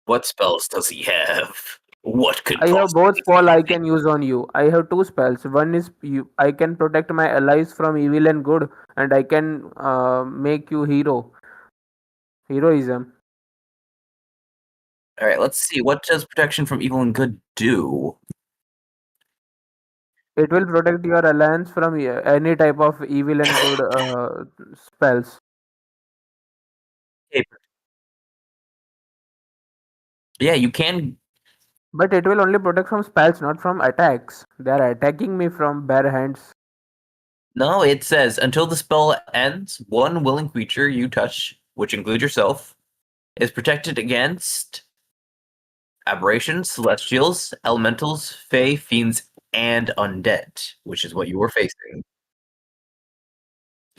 B: What spells does he have? What could
D: I have
B: possibly
D: both spell I can use on you. I have two spells. One is I can protect my allies from evil and good, and I can make you heroism.
B: All right, let's see. What does protection from evil and good do?
D: It will protect your alliance from any type of evil and good spells.
B: Okay, yeah, you can.
D: But it will only protect from spells, not from attacks. They are attacking me from bare hands.
B: No, it says until the spell ends, one willing creature you touch, which includes yourself, is protected against aberrations, celestials, elementals, fae, fiends, and undead, which is what you were facing.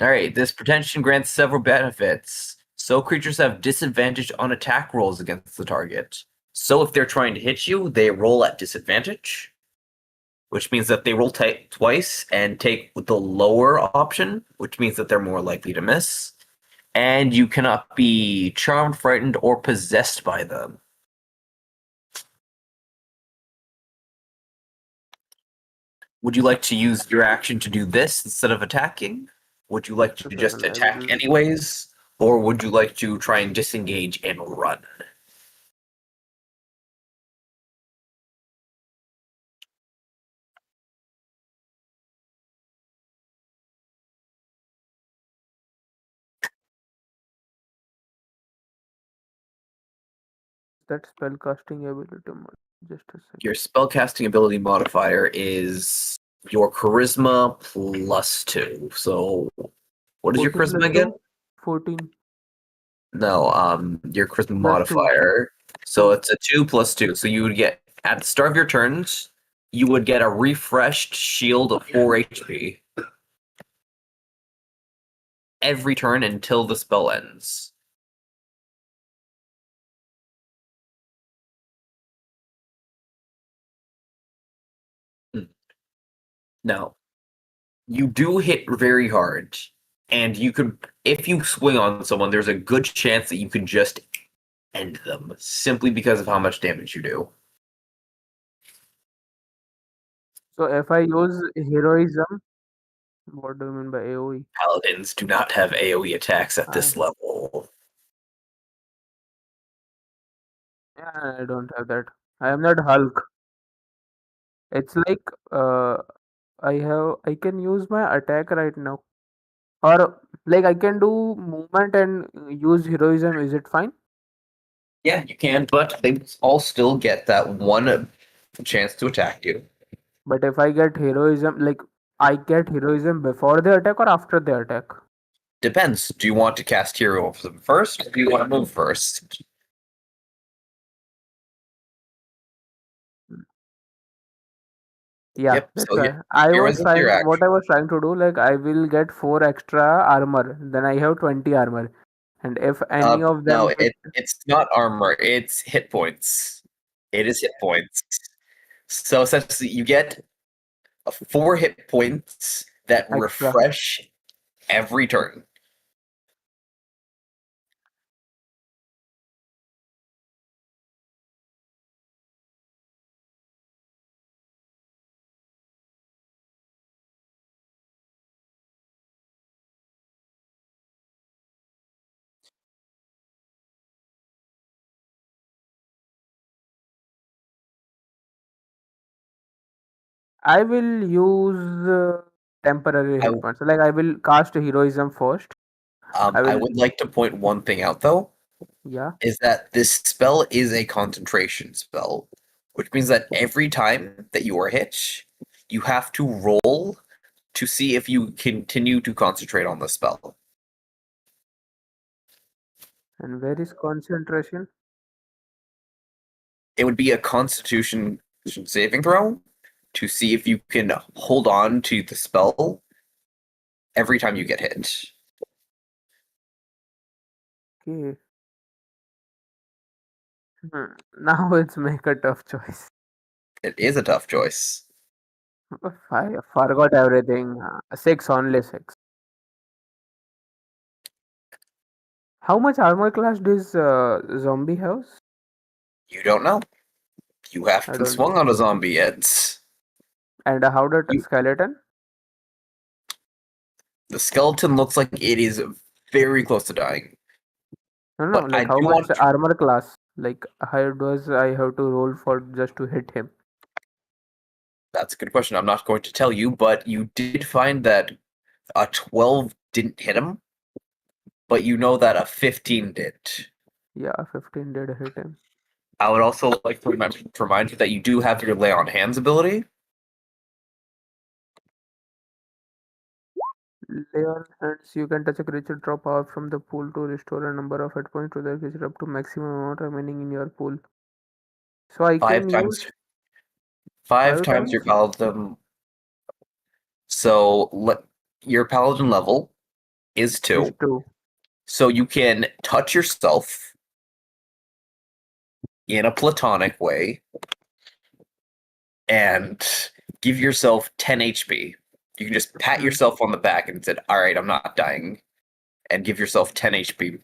B: Alright, this protection grants several benefits. So creatures have disadvantage on attack rolls against the target. So if they're trying to hit you, they roll at disadvantage, which means that they roll twice and take the lower option, which means that they're more likely to miss. And you cannot be charmed, frightened, or possessed by them. Would you like to use your action to do this instead of attacking? Would you like to
D: Okay,
B: just
D: then I
B: attack
D: will.
B: anyways? Or would you like to try and disengage and run?
D: That spell casting ability. Just a second.
B: Your spellcasting ability modifier is your charisma +2. So what is your
D: 14
B: charisma
D: plus
B: again?
D: 2? 14
B: No, your charisma
D: plus 2.
B: modifier. So
D: 2.
B: it's a 2 + 2. So you would get at the start of your turns, you would get a refreshed shield of 4 HP every turn until the spell ends. No, you do hit very hard, and you could, if you swing on someone, there's a good chance that you could just end them simply because of how much damage you do.
D: So if I use heroism, what do you mean by AoE?
B: Paladins do not have AoE attacks at
D: I
B: this level.
D: Yeah, I don't have that. I am not Hulk. It's like I can use my attack right now. Or like I can do movement and use heroism. Is it fine?
B: Yeah, you can, but they all still get that one chance to attack you.
D: But if I get heroism, like I get heroism before the attack or after the attack?
B: Depends. Do you want to cast heroism first, or do you want to move first?
D: Yeah,
B: Yep.
D: that's
B: So
D: why. I was
B: heroism is your
D: trying what
B: action.
D: I was trying to do, like I will get 4 extra armor, then I have 20 armor. And if any of
B: No,
D: them hit
B: it's not armor. It's hit points. It is hit points. So essentially, you get 4 hit points that
D: extra.
B: refresh every turn.
D: I will use temporary
B: I
D: hit points. Like I will cast heroism first. I
B: I
D: will.
B: would like to point one thing out though,
D: Yeah.
B: is that this spell is a concentration spell, which means that every time that you are hit, you have to roll to see if you continue to concentrate on the spell.
D: And where is concentration?
B: It would be a constitution saving throw to see if you can hold on to the spell every time you get hit.
D: Okay. Now it's make a tough choice.
B: It is a tough choice.
D: I forgot everything. 6, only 6. How much armor class does zombie house?
B: You don't know. You
D: I
B: haven't
D: don't know.
B: swung on a zombie yet.
D: And how did
B: You-
D: skeleton?
B: The skeleton looks like it is very close to dying.
D: No,
B: But I
D: like how
B: do
D: much
B: want to,
D: armor class? Like how does I have to roll for just to hit him?
B: that's a good question. I'm not going to tell you, but you did find that a 12 didn't hit him, but you know that a 15 did.
D: Yeah, 15 did hit him.
B: I would also like to remind you that you do have your lay on hands ability.
D: Lay on hands, you can touch a creature, draw power from the pool to restore a number of hit points to the creature up to maximum amount remaining in your pool. So I
B: Five
D: can
B: times
D: use
B: five
D: 5
B: times
D: times?
B: your paladin. So your paladin level is
D: Is
B: 2.
D: 2.
B: So you can touch yourself in a platonic way and give yourself 10 HP. You can just pat
D: Hmm.
B: yourself on the back and say, "All right, I'm not dying," and give yourself 10 HP.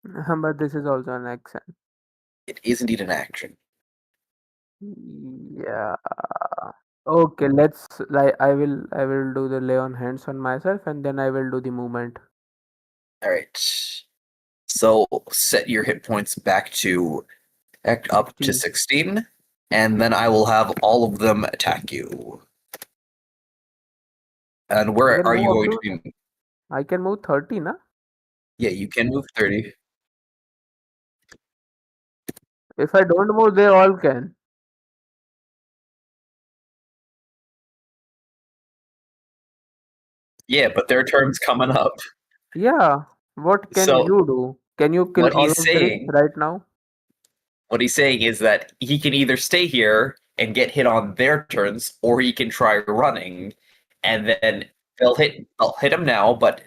D: But this is also an action.
B: It is indeed an action.
D: Yeah. Okay, let's like I will do the lay on hands on myself and then I will do the movement.
B: All right. So set your hit points back to up to
D: 16.
B: 16, and then I will have all of them attack you. And
D: I
B: where
D: can
B: are you
D: move up
B: going to
D: to
B: be?
D: I can move 30, na?
B: Yeah, you can move 30.
D: If I don't move, they all can.
B: Yeah, but their turn's coming up.
D: Yeah. What can
B: So
D: you do? Can you kill
B: what
D: all
B: he's
D: of them
B: saying,
D: right now?
B: what he's saying is that he can either stay here and get hit on their turns, or he can try running, and then they'll hit him now, but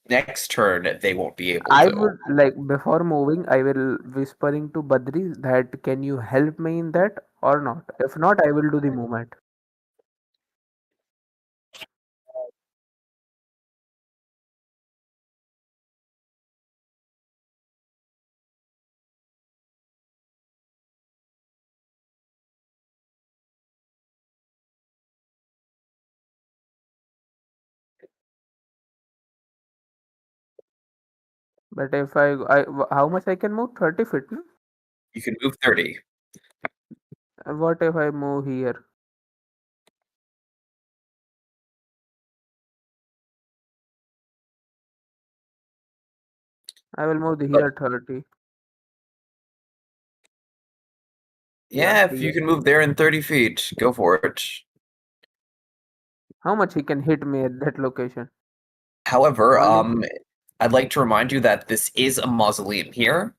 B: next turn they won't be able
D: I
B: to.
D: would like before moving, I will whispering to Badri that can you help me in that or not? If not, I will do the movement. But if how much I can move? 30 feet, no?
B: You can move 30.
D: What if I move here? I will move the
B: But
D: here 30. Yeah,
B: yeah, if you
D: here.
B: can move there in 30 feet, go for it.
D: How much he can hit me at that location?
B: However,
D: Only
B: I'd like to remind you that this is a mausoleum here,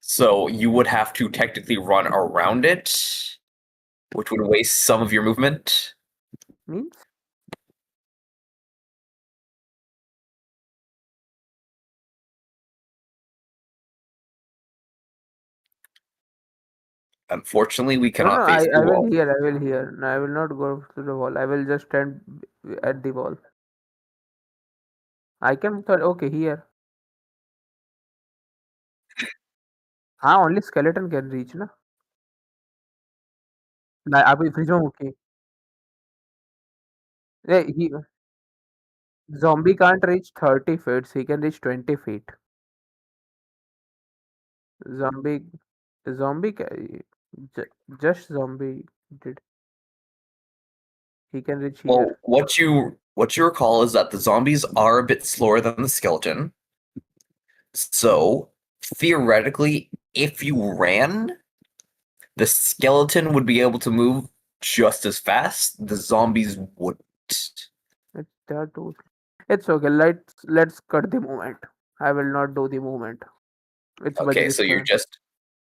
B: so you would have to technically run around it, which would waste some of your movement.
D: means?
B: Unfortunately, we
D: No, no,
B: cannot face the
D: I will
B: wall.
D: here, I will here. No, I will not go to the wall. I will just stand at the wall. I can, okay, here. Only skeleton can reach, na? अभी fridge में मुकी he zombie can't reach 30 feet, he can reach 20 feet. Zombie Zombie, just zombie did. He can reach
B: Well,
D: here.
B: what you recall is that the zombies are a bit slower than the skeleton. So theoretically, if you ran, the skeleton would be able to move just as fast. The zombies wouldn't.
D: There are two. It's okay. Let's cut the movement. I will not do the movement. It's
B: Okay,
D: Badri's
B: so
D: turn.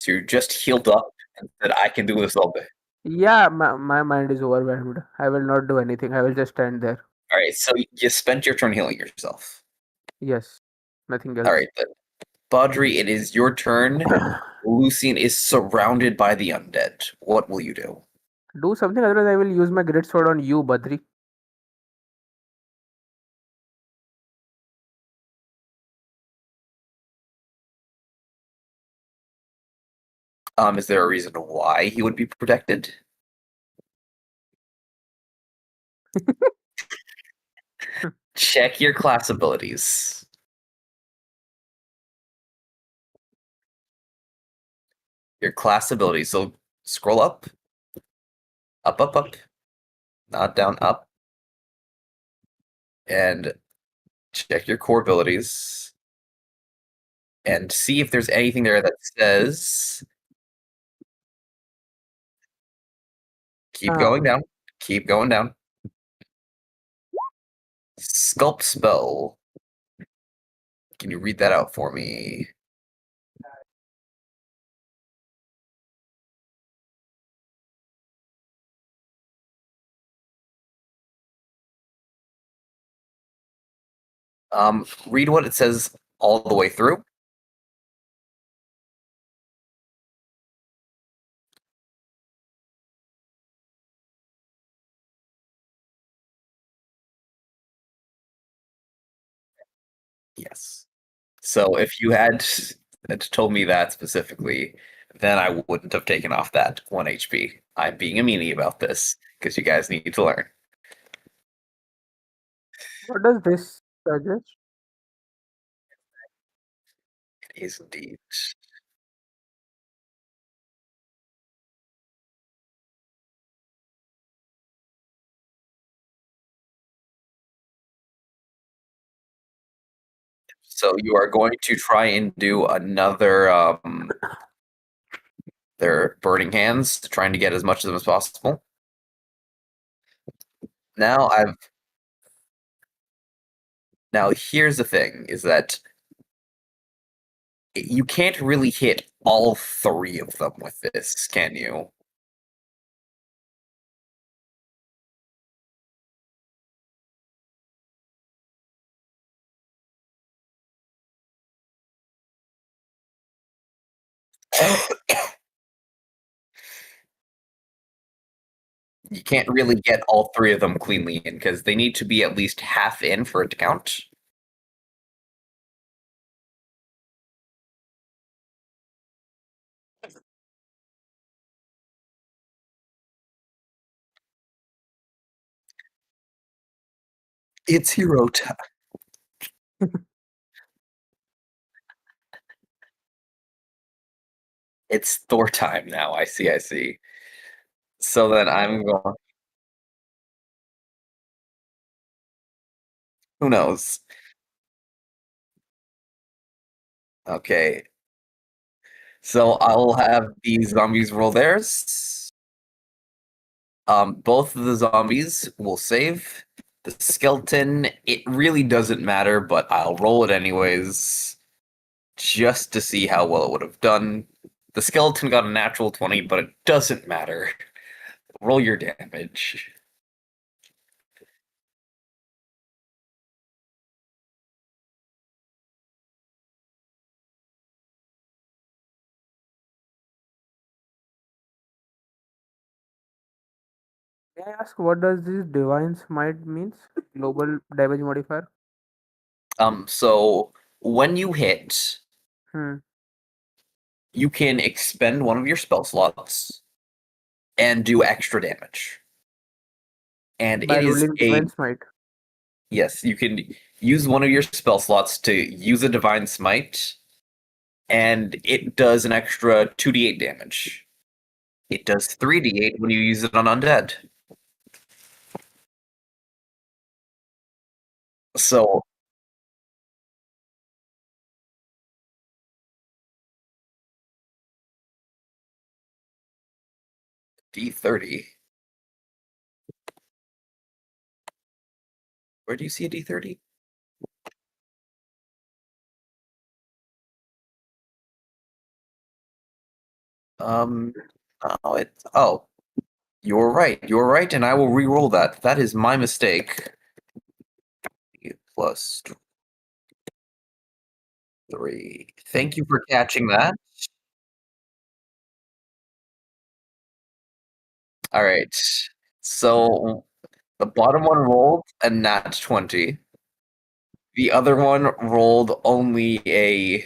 B: you're just healed up and said I can do this all day.
D: Yeah, my mind is overwhelmed. I will not do anything. I will just stand there.
B: All right, so you spent your turn healing yourself.
D: Yes, nothing else.
B: All right, then. Badri, it is your turn. Lucian is surrounded by the undead. What will you do?
D: Do something, otherwise I will use my great sword on you, Badri.
B: Is there a reason why he would be protected? Check your class abilities. Your class abilities. So scroll up. Up, up, up. Not down, up. And check your core abilities. And see if there's anything there that says. Keep going down. Keep going down. Sculpt spell. Can you read that out for me? Read what it says all the way through. Yes. So if you had told me that specifically, then I wouldn't have taken off that 1 HP. I'm being a meanie about this because you guys need to learn.
D: What does this suggest?
B: It is indeed. So you are going to try and do another their burning hands, trying to get as much of them as possible. Now here's the thing, is that you can't really hit all 3 of them with this, can you? You can't really get all 3 of them cleanly in, because they need to be at least half in for it to count. It's hero time. It's Thor time now. I see. So then I'm going. Who knows? Okay. So I'll have these zombies roll theirs. Both of the zombies will save. The skeleton, it really doesn't matter, but I'll roll it anyways, just to see how well it would have done. The skeleton got a natural 20, but it doesn't matter. Roll your damage.
D: May I ask what does this divine smite means? Global damage modifier.
B: So when you hit,
D: Hmm.
B: you can expend one of your spell slots and do extra damage. And
D: By
B: it is
D: rolling divine smite.
B: yes, you can use one of your spell slots to use a divine smite and it does an extra 2d8 damage. It does 3d8 when you use it on undead. So D30. Where do you see a D30? Oh, you're right. You're right, and I will re-roll that. That is my mistake. Plus 3. Thank you for catching that. All right. So the bottom one rolled a nat 20. The other one rolled only a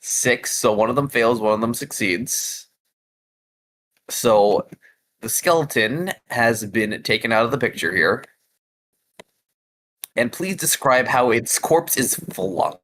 B: 6, so one of them fails, one of them succeeds. So the skeleton has been taken out of the picture here. And please describe how its corpse is flung.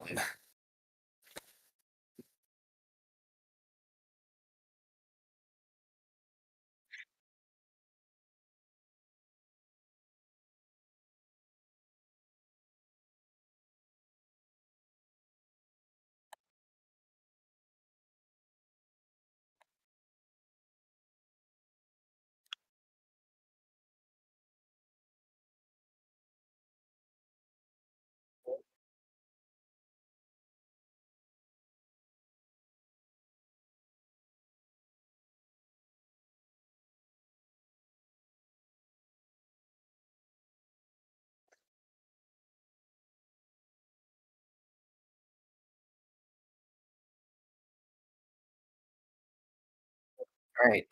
B: All right.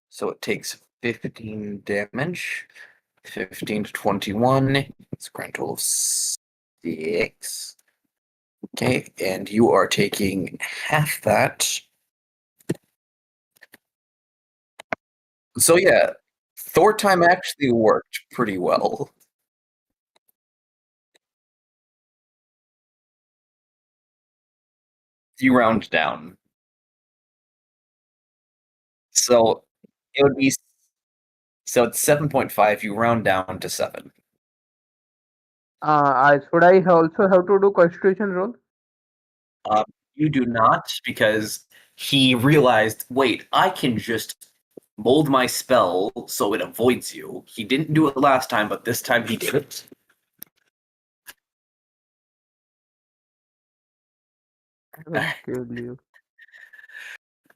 B: So it takes 15 damage. 15 to 21. It's a grand total of 6. Okay, and you are taking half that. So yeah, Thor time actually worked pretty well. You round down. So it would be it's 7.5, you round down to 7.
D: I also have to do constitution roll?
B: You do not, because he realized, wait, I can just mold my spell so it avoids you. He didn't do it last time, but this time he did it.
D: I will kill you.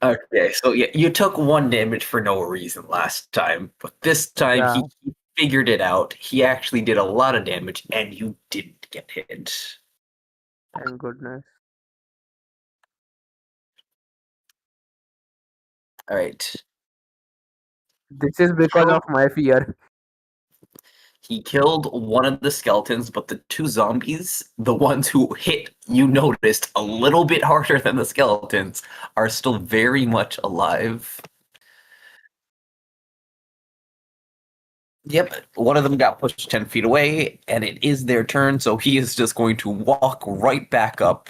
B: Okay, so yeah, you took 1 damage for no reason last time, but this time
D: Yeah,
B: he figured it out. He actually did a lot of damage, and you didn't get hit.
D: thank goodness.
B: All right.
D: This is because of my fear.
B: He killed one of the skeletons, but the 2 zombies, the ones who hit, you noticed, a little bit harder than the skeletons, are still very much alive. Yep, one of them got pushed 10 feet away, and it is their turn, so he is just going to walk right back up.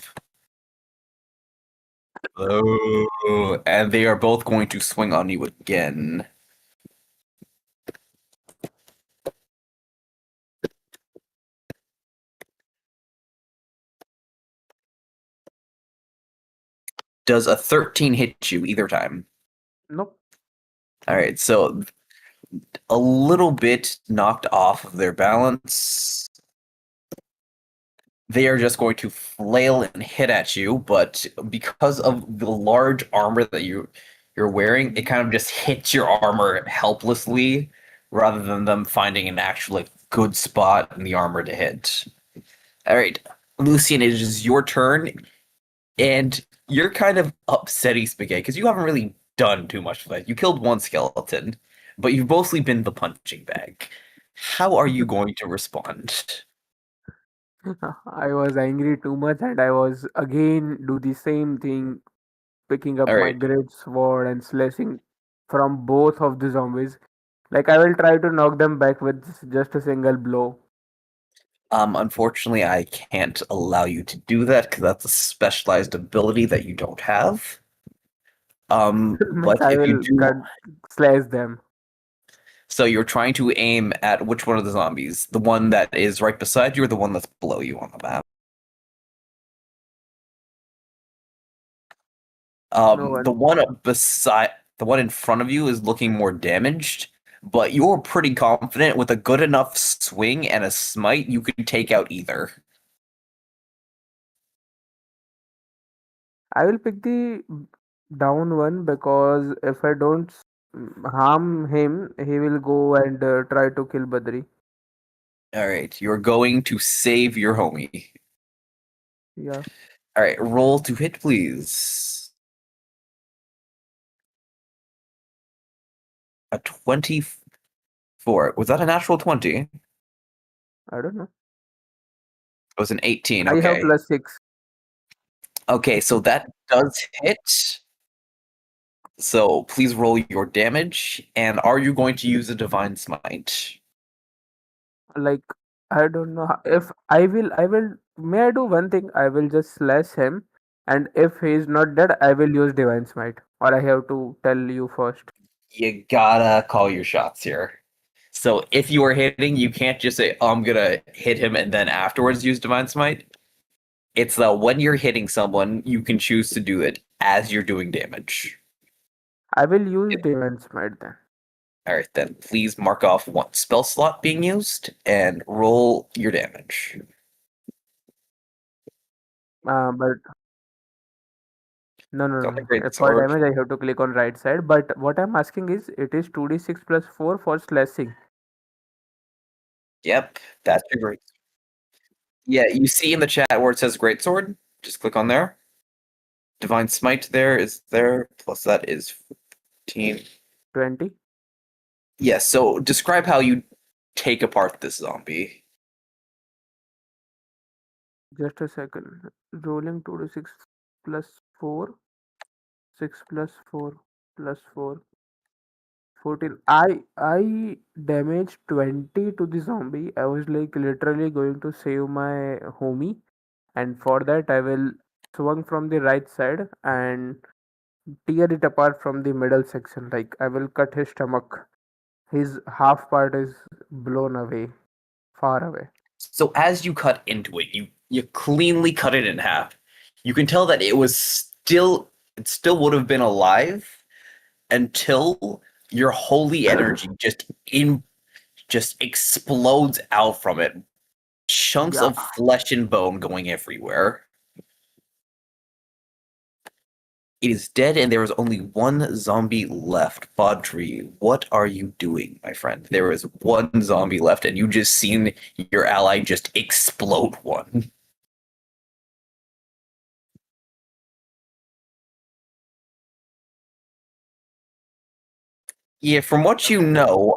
B: Oh, and they are both going to swing on you again. Does a 13 hit you either time?
D: Nope.
B: All right, so a little bit knocked off of their balance. They are just going to flail and hit at you, but because of the large armor that you're wearing, it kind of just hits your armor helplessly, rather than them finding an actual good spot in the armor to hit. All right, Lucian, it is your turn, and you're kind of upsetty, Spaghetti, because you haven't really done too much for that. You killed one skeleton, but you've mostly been the punching bag. How are you going to respond?
D: I was angry too much and I was again do the same thing, picking up
B: All
D: my
B: right.
D: great sword and slashing from both of the zombies. Like I will try to knock them back with just a single blow.
B: Unfortunately, I can't allow you to do that because that's a specialized ability that you don't have.
D: Means
B: But
D: I
B: if you
D: will
B: do,
D: slice them.
B: so you're trying to aim at which one of the zombies? The one that is right beside you or the one that's below you on the map?
D: No
B: The
D: one.
B: one in front of you is looking more damaged, but you're pretty confident with a good enough swing and a smite, you can take out either.
D: I will pick the down one because if I don't harm him, he will go and try to kill Badri.
B: All right, you're going to save your homie.
D: Yeah.
B: All right, roll to hit, please. A 24. Was that a natural 20? It
D: I don't know.
B: was an 18.
D: I have
B: Okay.
D: +6.
B: Okay, so that does hit. So please roll your damage. And are you going to use a divine smite?
D: Like I don't know if I will may I do one thing? I will just slash him, and if he is not dead, I will use divine smite. Or I have to tell you first.
B: You gotta call your shots here. So if you are hitting, you can't just say, "Oh, I'm gonna hit him," and then afterwards use divine smite. It's that when you're hitting someone, you can choose to do it as you're doing damage.
D: I will use divine smite then.
B: All right, then please mark off one spell slot being used and roll your damage.
D: But no, no,
B: Got a
D: no.
B: great
D: For
B: sword.
D: damage, I have to click on right side. But what I'm asking is, it is 2d6 plus 4 for slashing.
B: Yep, that's your great. Yeah, you see in the chat where it says great sword. Just click on there. Divine smite there is there. Plus that is 15.
D: 20.
B: Yes. So describe how you take apart this zombie.
D: Just a second. Rolling 2d6 plus 4. 6 plus 4 plus 4. 14. I damaged 20 to the zombie. I was like literally going to save my homie, and for that I will swung from the right side and tear it apart from the middle section. Like I will cut his stomach. His half part is blown away, far away.
B: So as you cut into it, you cleanly cut it in half. You can tell that it still would have been alive until your holy energy just explodes out from it. Chunks
D: Yeah.
B: of flesh and bone going everywhere. It is dead, and there is only one zombie left. Badri, what are you doing, my friend? There is one zombie left, and you just seen your ally just explode one. Yeah, from what you know,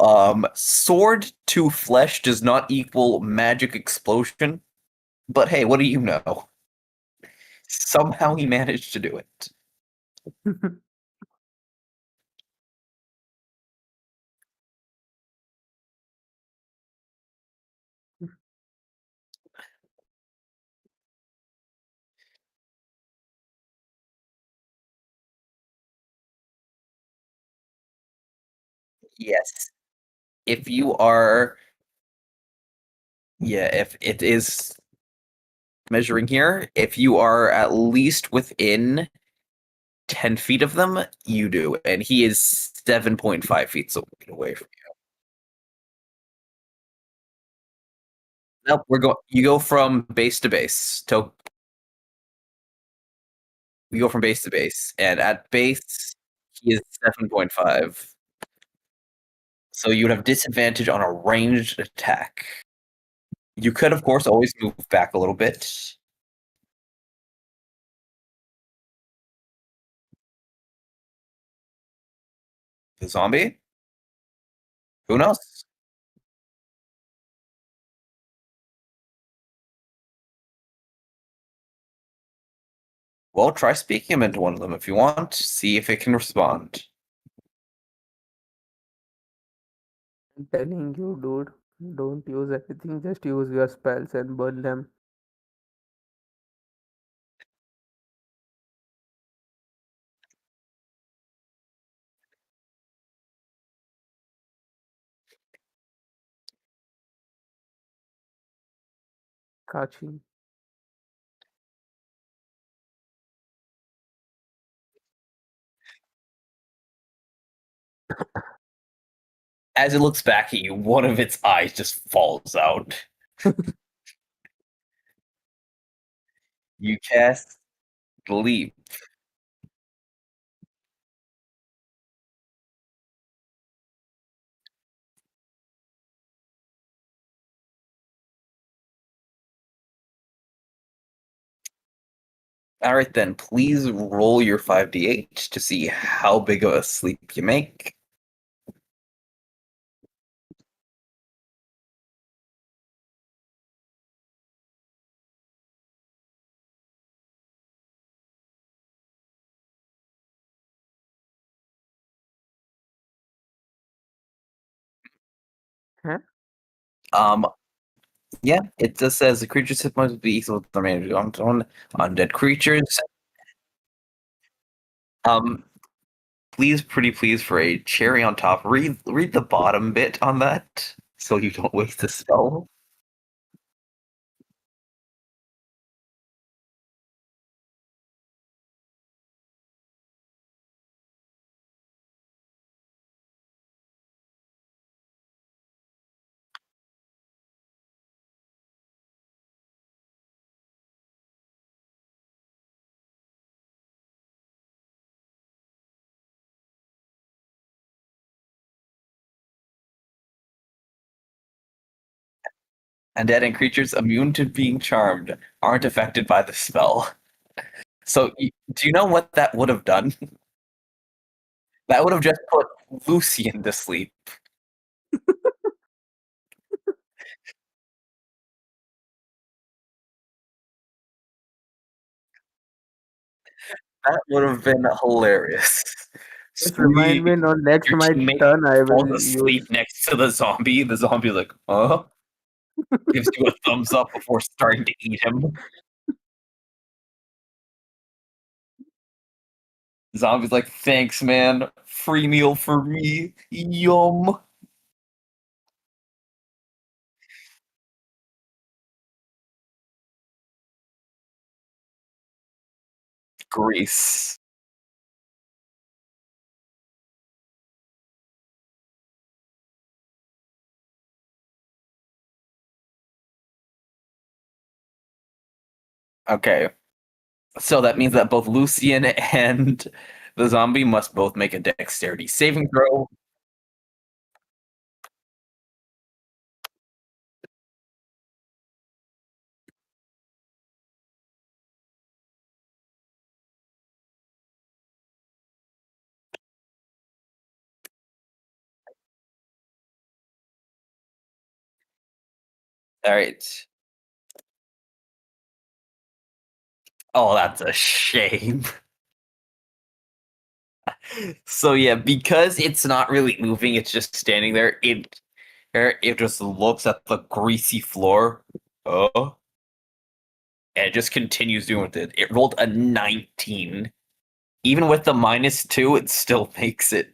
B: sword to flesh does not equal magic explosion. But hey, what do you know? Somehow he managed to do it. Yes. If you are, yeah, if it is measuring here, if you are at least within 10 feet of them, you do. And he is 7.5 feet away from you. Nope, you go from base to base. We go from base to base. And at base, he is 7.5. So you would have disadvantage on a ranged attack. You could, of course, always move back a little bit. The zombie? Who knows? Well, try speaking him into one of them if you want. See if it can respond.
D: I'm telling you, dude. Don't use anything, just use your spells and burn them. Kachi.
B: As it looks back at you, one of its eyes just falls out. You cast Leap. All right, then, please roll your 5d8 to see how big of a sleep you make.
D: Huh?
B: Yeah, it just says the creature's hit points will be equal to the remainder of undead creatures. Please, pretty please, for a cherry on top, read the bottom bit on that so you don't waste the spell. Undead creatures immune to being charmed aren't affected by the spell. So, do you know what that would have done? That would have just put Lucian to sleep. That would have been hilarious.
D: Just remind
B: Sweet.
D: me on next
B: Your
D: my
B: teammate
D: turn I
B: falls
D: will
B: asleep
D: use.
B: next to the zombie. The zombie's like, huh? Gives you a thumbs up before starting to eat him. Zombie's like, thanks, man. Free meal for me. Yum. Grease. Okay. So that means that both Lucian and the zombie must both make a dexterity saving throw. All right. Oh, that's a shame. So yeah, because it's not really moving, it's just standing there. It just looks at the greasy floor. Oh, and it just continues doing it. It rolled a 19. Even with the -2, it still makes it.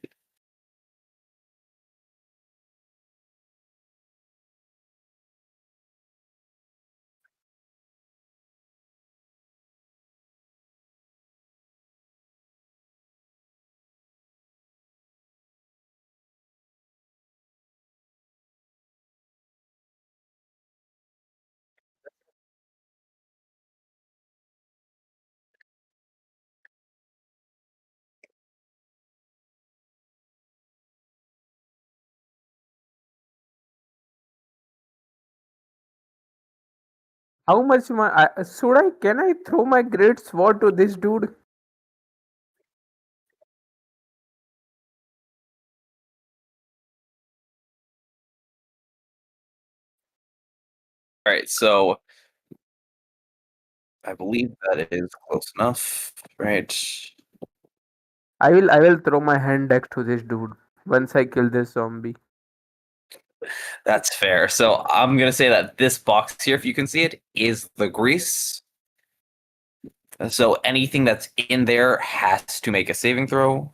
D: How much should I? Can I throw my great sword to this dude?
B: All right, so I believe that is close enough, right?
D: I will throw my hand axe to this dude once I kill this zombie.
B: That's fair. So I'm gonna say that this box here, if you can see it, is the grease. So anything that's in there has to make a saving throw.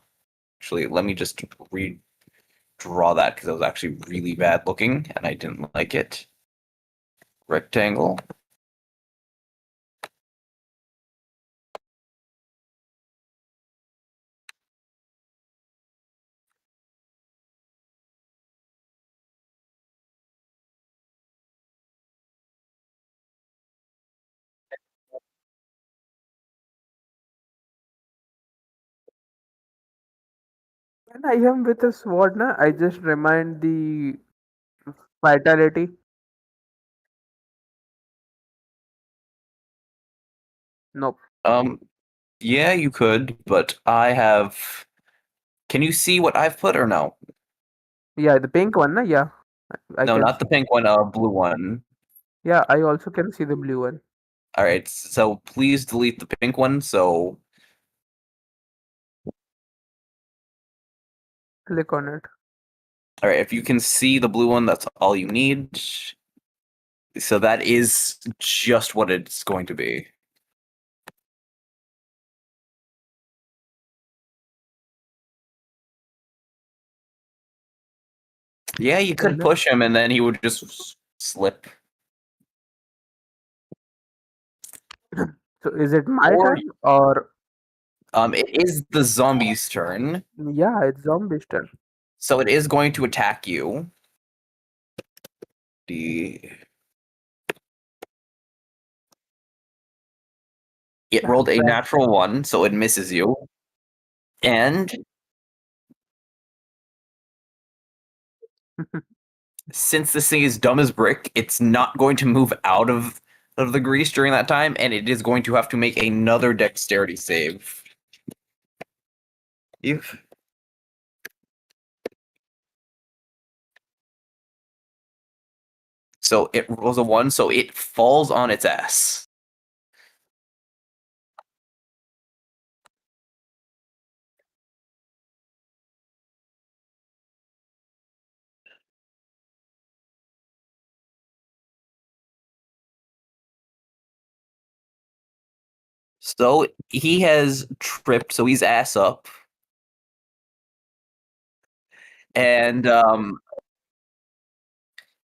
B: Actually, let me just redraw that because it was actually really bad looking and I didn't like it. Rectangle.
D: When I am with a sword, na, I just remind the vitality. Nope.
B: Yeah, you could, but I have. Can you see what I've put or no?
D: Yeah, the pink one, na? Yeah, I
B: No,
D: can
B: not the
D: see.
B: pink one, blue one.
D: Yeah, I also can see the blue one.
B: All right, so please delete the pink one. So,
D: Click on it.
B: all right, if you can see the blue one, that's all you need. So that is just what it's going to be. Yeah, you could
D: Then,
B: push him and then he would just slip.
D: so is it my
B: Or
D: turn or
B: it is the zombie's turn.
D: yeah, it's zombie's turn.
B: So it is going to attack you. It rolled a
D: Bad.
B: natural 1, so it misses you. And since this thing is dumb as brick, it's not going to move out of the grease during that time, and it is going to have to make another dexterity save. If so, it rolls a 1, so it falls on its ass. So he has tripped, so he's ass up. And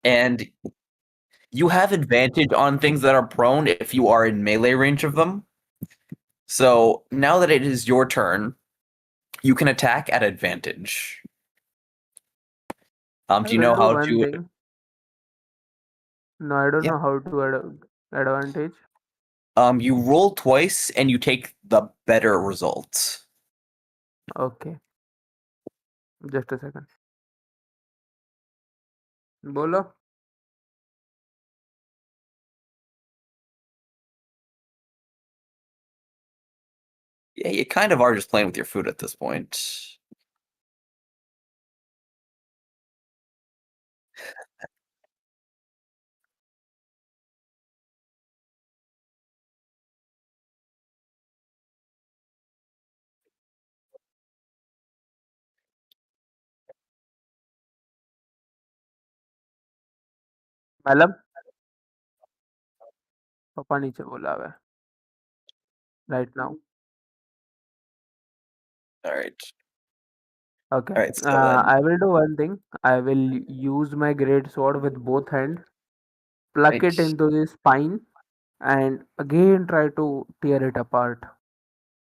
B: and you have advantage on things that are prone if you are in melee range of them. So now that it is your turn, you can attack at advantage.
D: I
B: Do you
D: will
B: know
D: do
B: how
D: one
B: to?
D: thing. No, I don't
B: Yeah.
D: know how to advantage.
B: You roll twice and you take the better results.
D: Okay, just a second. Bolo.
B: Yeah, you kind of are just playing with your food at this point.
D: Malum. पापा नीचे बोला हुआ है right now.
B: All right.
D: Okay.
B: All right. So then,
D: I will do one thing. I will use my great sword with both hands, pluck
B: right.
D: it into the spine, and again try to tear it apart.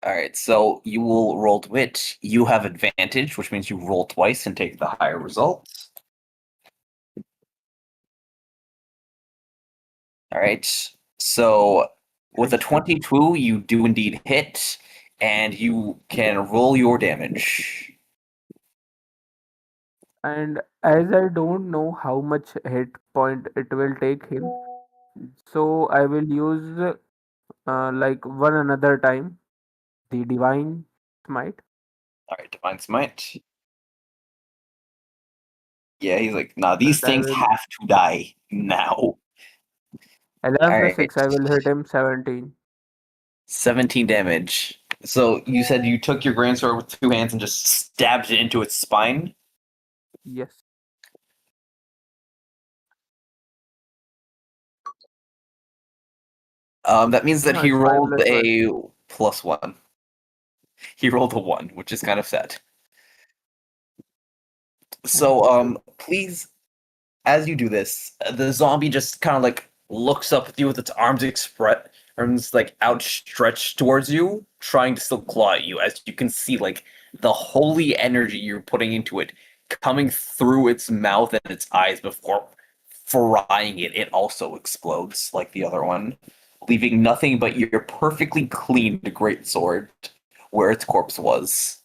B: All right. So you will roll to it. You have advantage, which means you roll twice and take the higher results. All right. So with a 22, you do indeed hit, and you can roll your damage.
D: And as I don't know how much hit point it will take him, so I will use like one another time the divine smite.
B: All right, Divine Smite. Yeah, he's like, nah, these
D: And I
B: things
D: will
B: have to die now.
D: 11
B: All
D: plus
B: right,
D: 6, I will hit him 17.
B: 17 damage. So you said you took your greatsword with 2 hands and just stabbed it into its spine?
D: Yes.
B: That means that
D: No,
B: he
D: it's
B: rolled
D: 5 + 1.
B: a +1. He rolled a 1, which is kind of sad. So, please, as you do this, the zombie just kind of like looks up at you with its arms like outstretched towards you, trying to still claw at you. As you can see, like the holy energy you're putting into it coming through its mouth and its eyes before frying it. It also explodes like the other one, leaving nothing but your perfectly cleaned greatsword where its corpse was.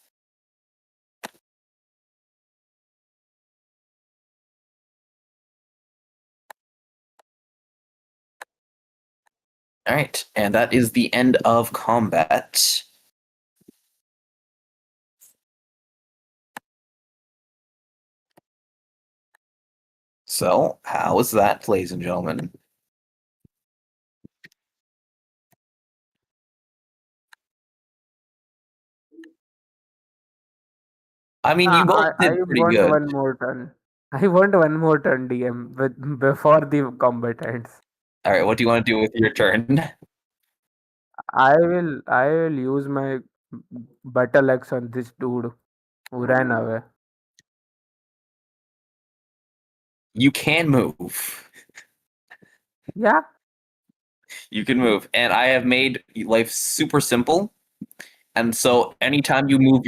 B: All right, and that is the end of combat. So, how was that, ladies and gentlemen? I mean, you both
D: I
B: did pretty
D: want
B: good.
D: one more turn. I want one more turn, DM, before the combat ends.
B: All right, what do you want to do with your turn?
D: I will use my battle axe on this dude who ran away.
B: You can move.
D: Yeah,
B: You can move, and I have made life super simple. And so, anytime you move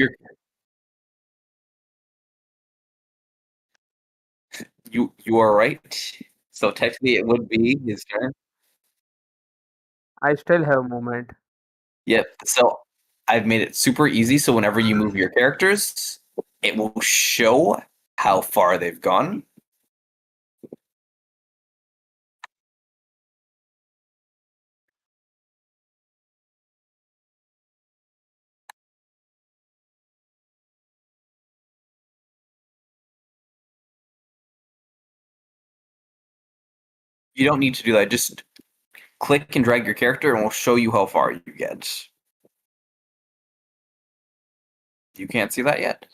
B: you are right. So technically, it would be his turn.
D: I still have movement.
B: Yep. So I've made it super easy. So whenever you move your characters, it will show how far they've gone. You don't need to do that. Just click and drag your character, and we'll show you how far you get. You can't see that yet?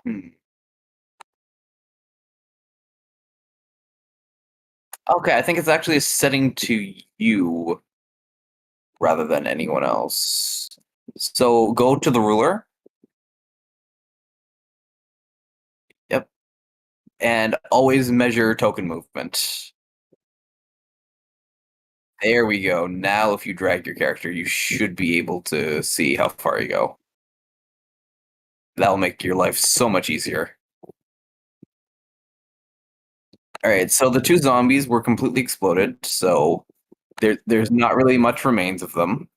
B: Hmm. Okay, I think it's actually a setting to you rather than anyone else. So go to the ruler. Yep. And always measure token movement. There we go. Now if you drag your character, you should be able to see how far you go. That'll make your life so much easier. Alright, so the two zombies were completely exploded, so there's not really much remains of them.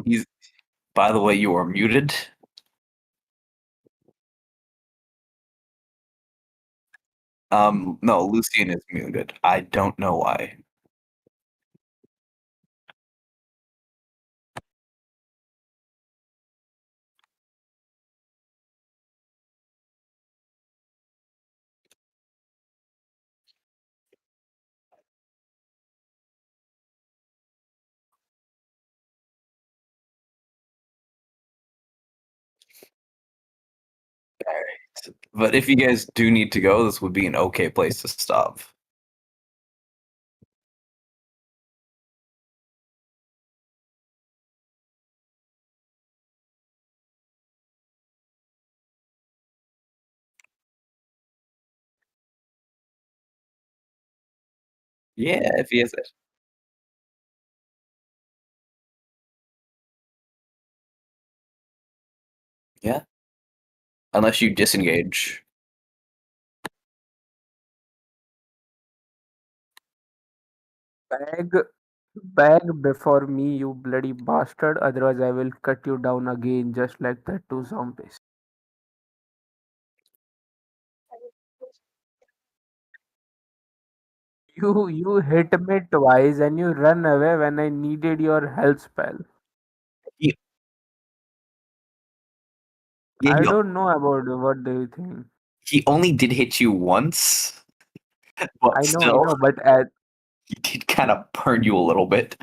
B: He's by the way, you are muted. No, Lucian is muted. I don't know why. But if you guys do need to go, this would be an okay place to stop. Yeah, if he has it. Yeah. Unless you disengage.
D: Bag, bag before me, you bloody bastard. Otherwise, I will cut you down again, just like the two zombies. You hit me twice and you run away when I needed your health spell.
B: He, yeah,
D: I don't know about what do you think.
B: he only did hit you once, but
D: I
B: still.
D: know, but
B: He did kind of burn you a little bit.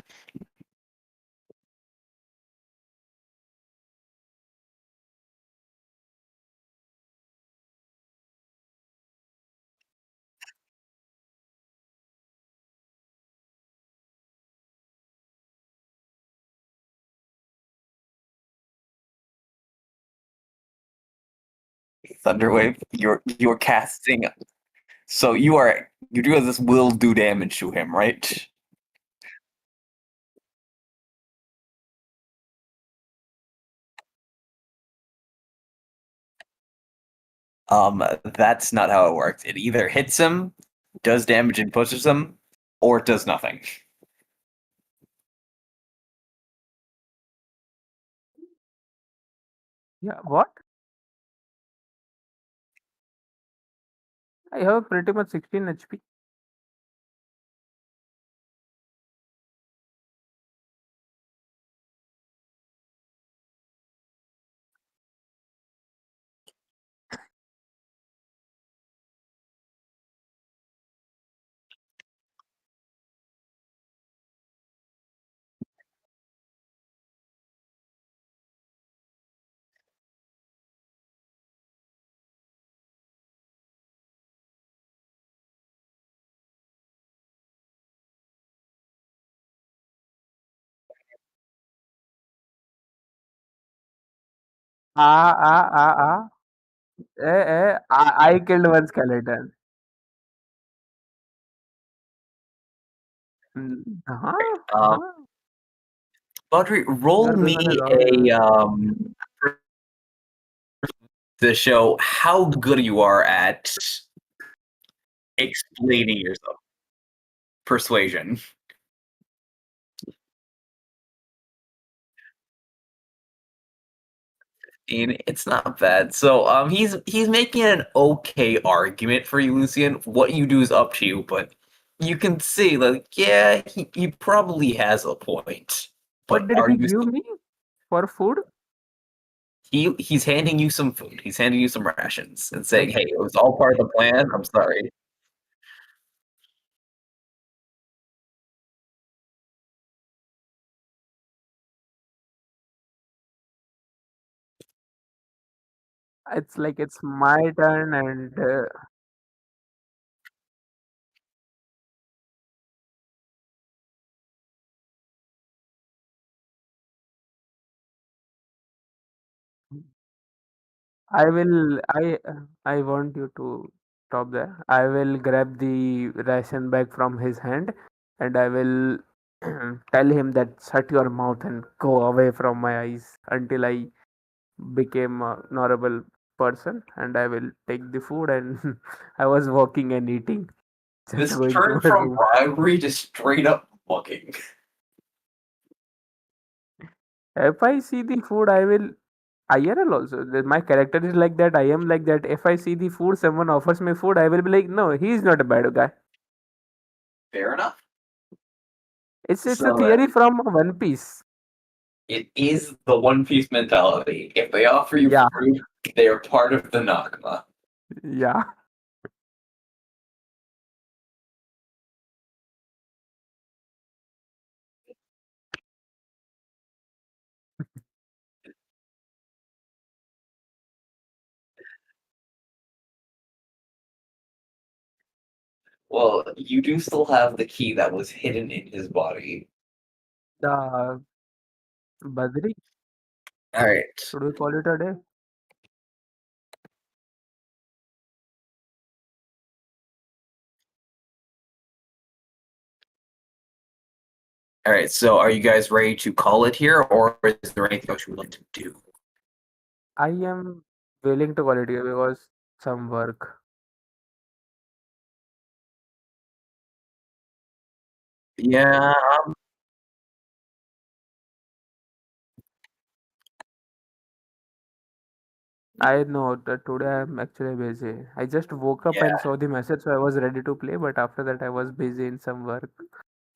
B: Thunderwave, you're casting. So you do this will do damage to him, right? That's not how it works. It either hits him, does damage and pushes him, or it does nothing.
D: Yeah, what? I have pretty much 16 HP. Ah, ah, ah, ah. I killed one skeleton. Huh?
B: Um,
D: Huh?
B: Badri, roll
D: You're
B: me
D: going on a
B: a
D: long.
B: to show how good you are at explaining yourself. Persuasion. And it's not bad. So he's making an okay argument for you, Lucian. What you do is up to you, but you can see like yeah, he probably has a point.
D: What
B: But
D: did
B: are
D: he
B: you
D: give me for food?
B: he's handing you some food. He's handing you some rations and saying,
D: Like,
B: "Hey, it was all part of the plan. I'm sorry."
D: it's like it's my turn, and I will. I want you to stop there. I will grab the ration bag from his hand, and I will tell him that shut your mouth and go away from my eyes until I became a normal person, and I will take the food, and I was walking and eating, just
B: This
D: going to
B: turned
D: my
B: from
D: room.
B: bribery to straight up fucking.
D: If I see the food, I will IRL also. My character is like that. I am like that. If I see the food, someone offers me food, I will be like, no, he's not a bad guy.
B: Fair enough.
D: It's a
B: So
D: theory from One Piece.
B: it is the One Piece mentality. If they offer you
D: Yeah,
B: fruit, they are part of the Nagma.
D: yeah.
B: Well, you do still have the key that was hidden in his body.
D: The Badri,
B: All right.
D: should we call it a day?
B: All right. So, are you guys ready to call it here, or is there anything else you would like to do?
D: I am willing to call it here because some work.
B: Yeah.
D: I know that today I'm actually busy. I just woke up
B: Yeah.
D: and saw the message, so I was ready to play, but after that I was busy in some work.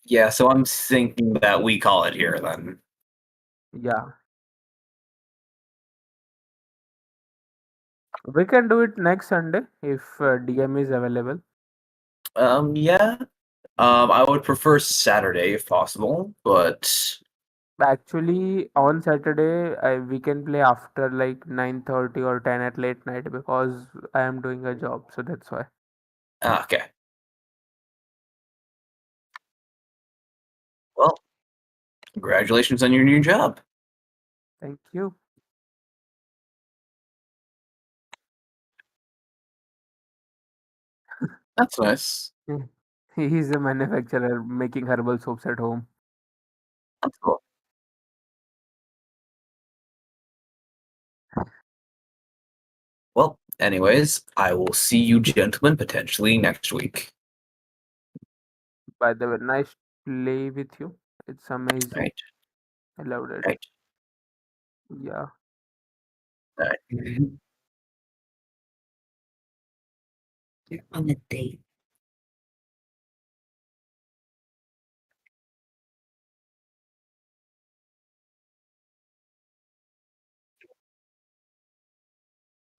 B: Yeah. So I'm thinking that we call it here then.
D: Yeah. We can do it next Sunday if DM is available.
B: Yeah. I would prefer Saturday if possible, but
D: Actually, on Saturday, we can play after like 9:30 or 10 at late night because I am doing a job, so that's why.
B: okay. Well, congratulations on your new job.
D: Thank you.
B: That's nice.
D: He's a manufacturer making herbal soaps at home.
B: That's cool. Well, anyways, I will see you gentlemen potentially next week.
D: By the way, nice play with you. It's amazing.
B: Right.
D: I loved it.
B: Right.
D: Yeah.
B: Right.
C: You're on a date.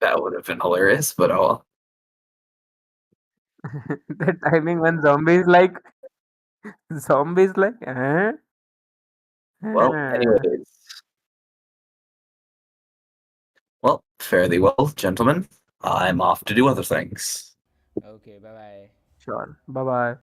B: That would have been hilarious, but oh well.
D: The timing when zombies like, eh?
B: Well, anyways. Well, fare thee well, gentlemen. I'm off to do other things.
E: Okay, bye bye.
D: Sure. Bye bye.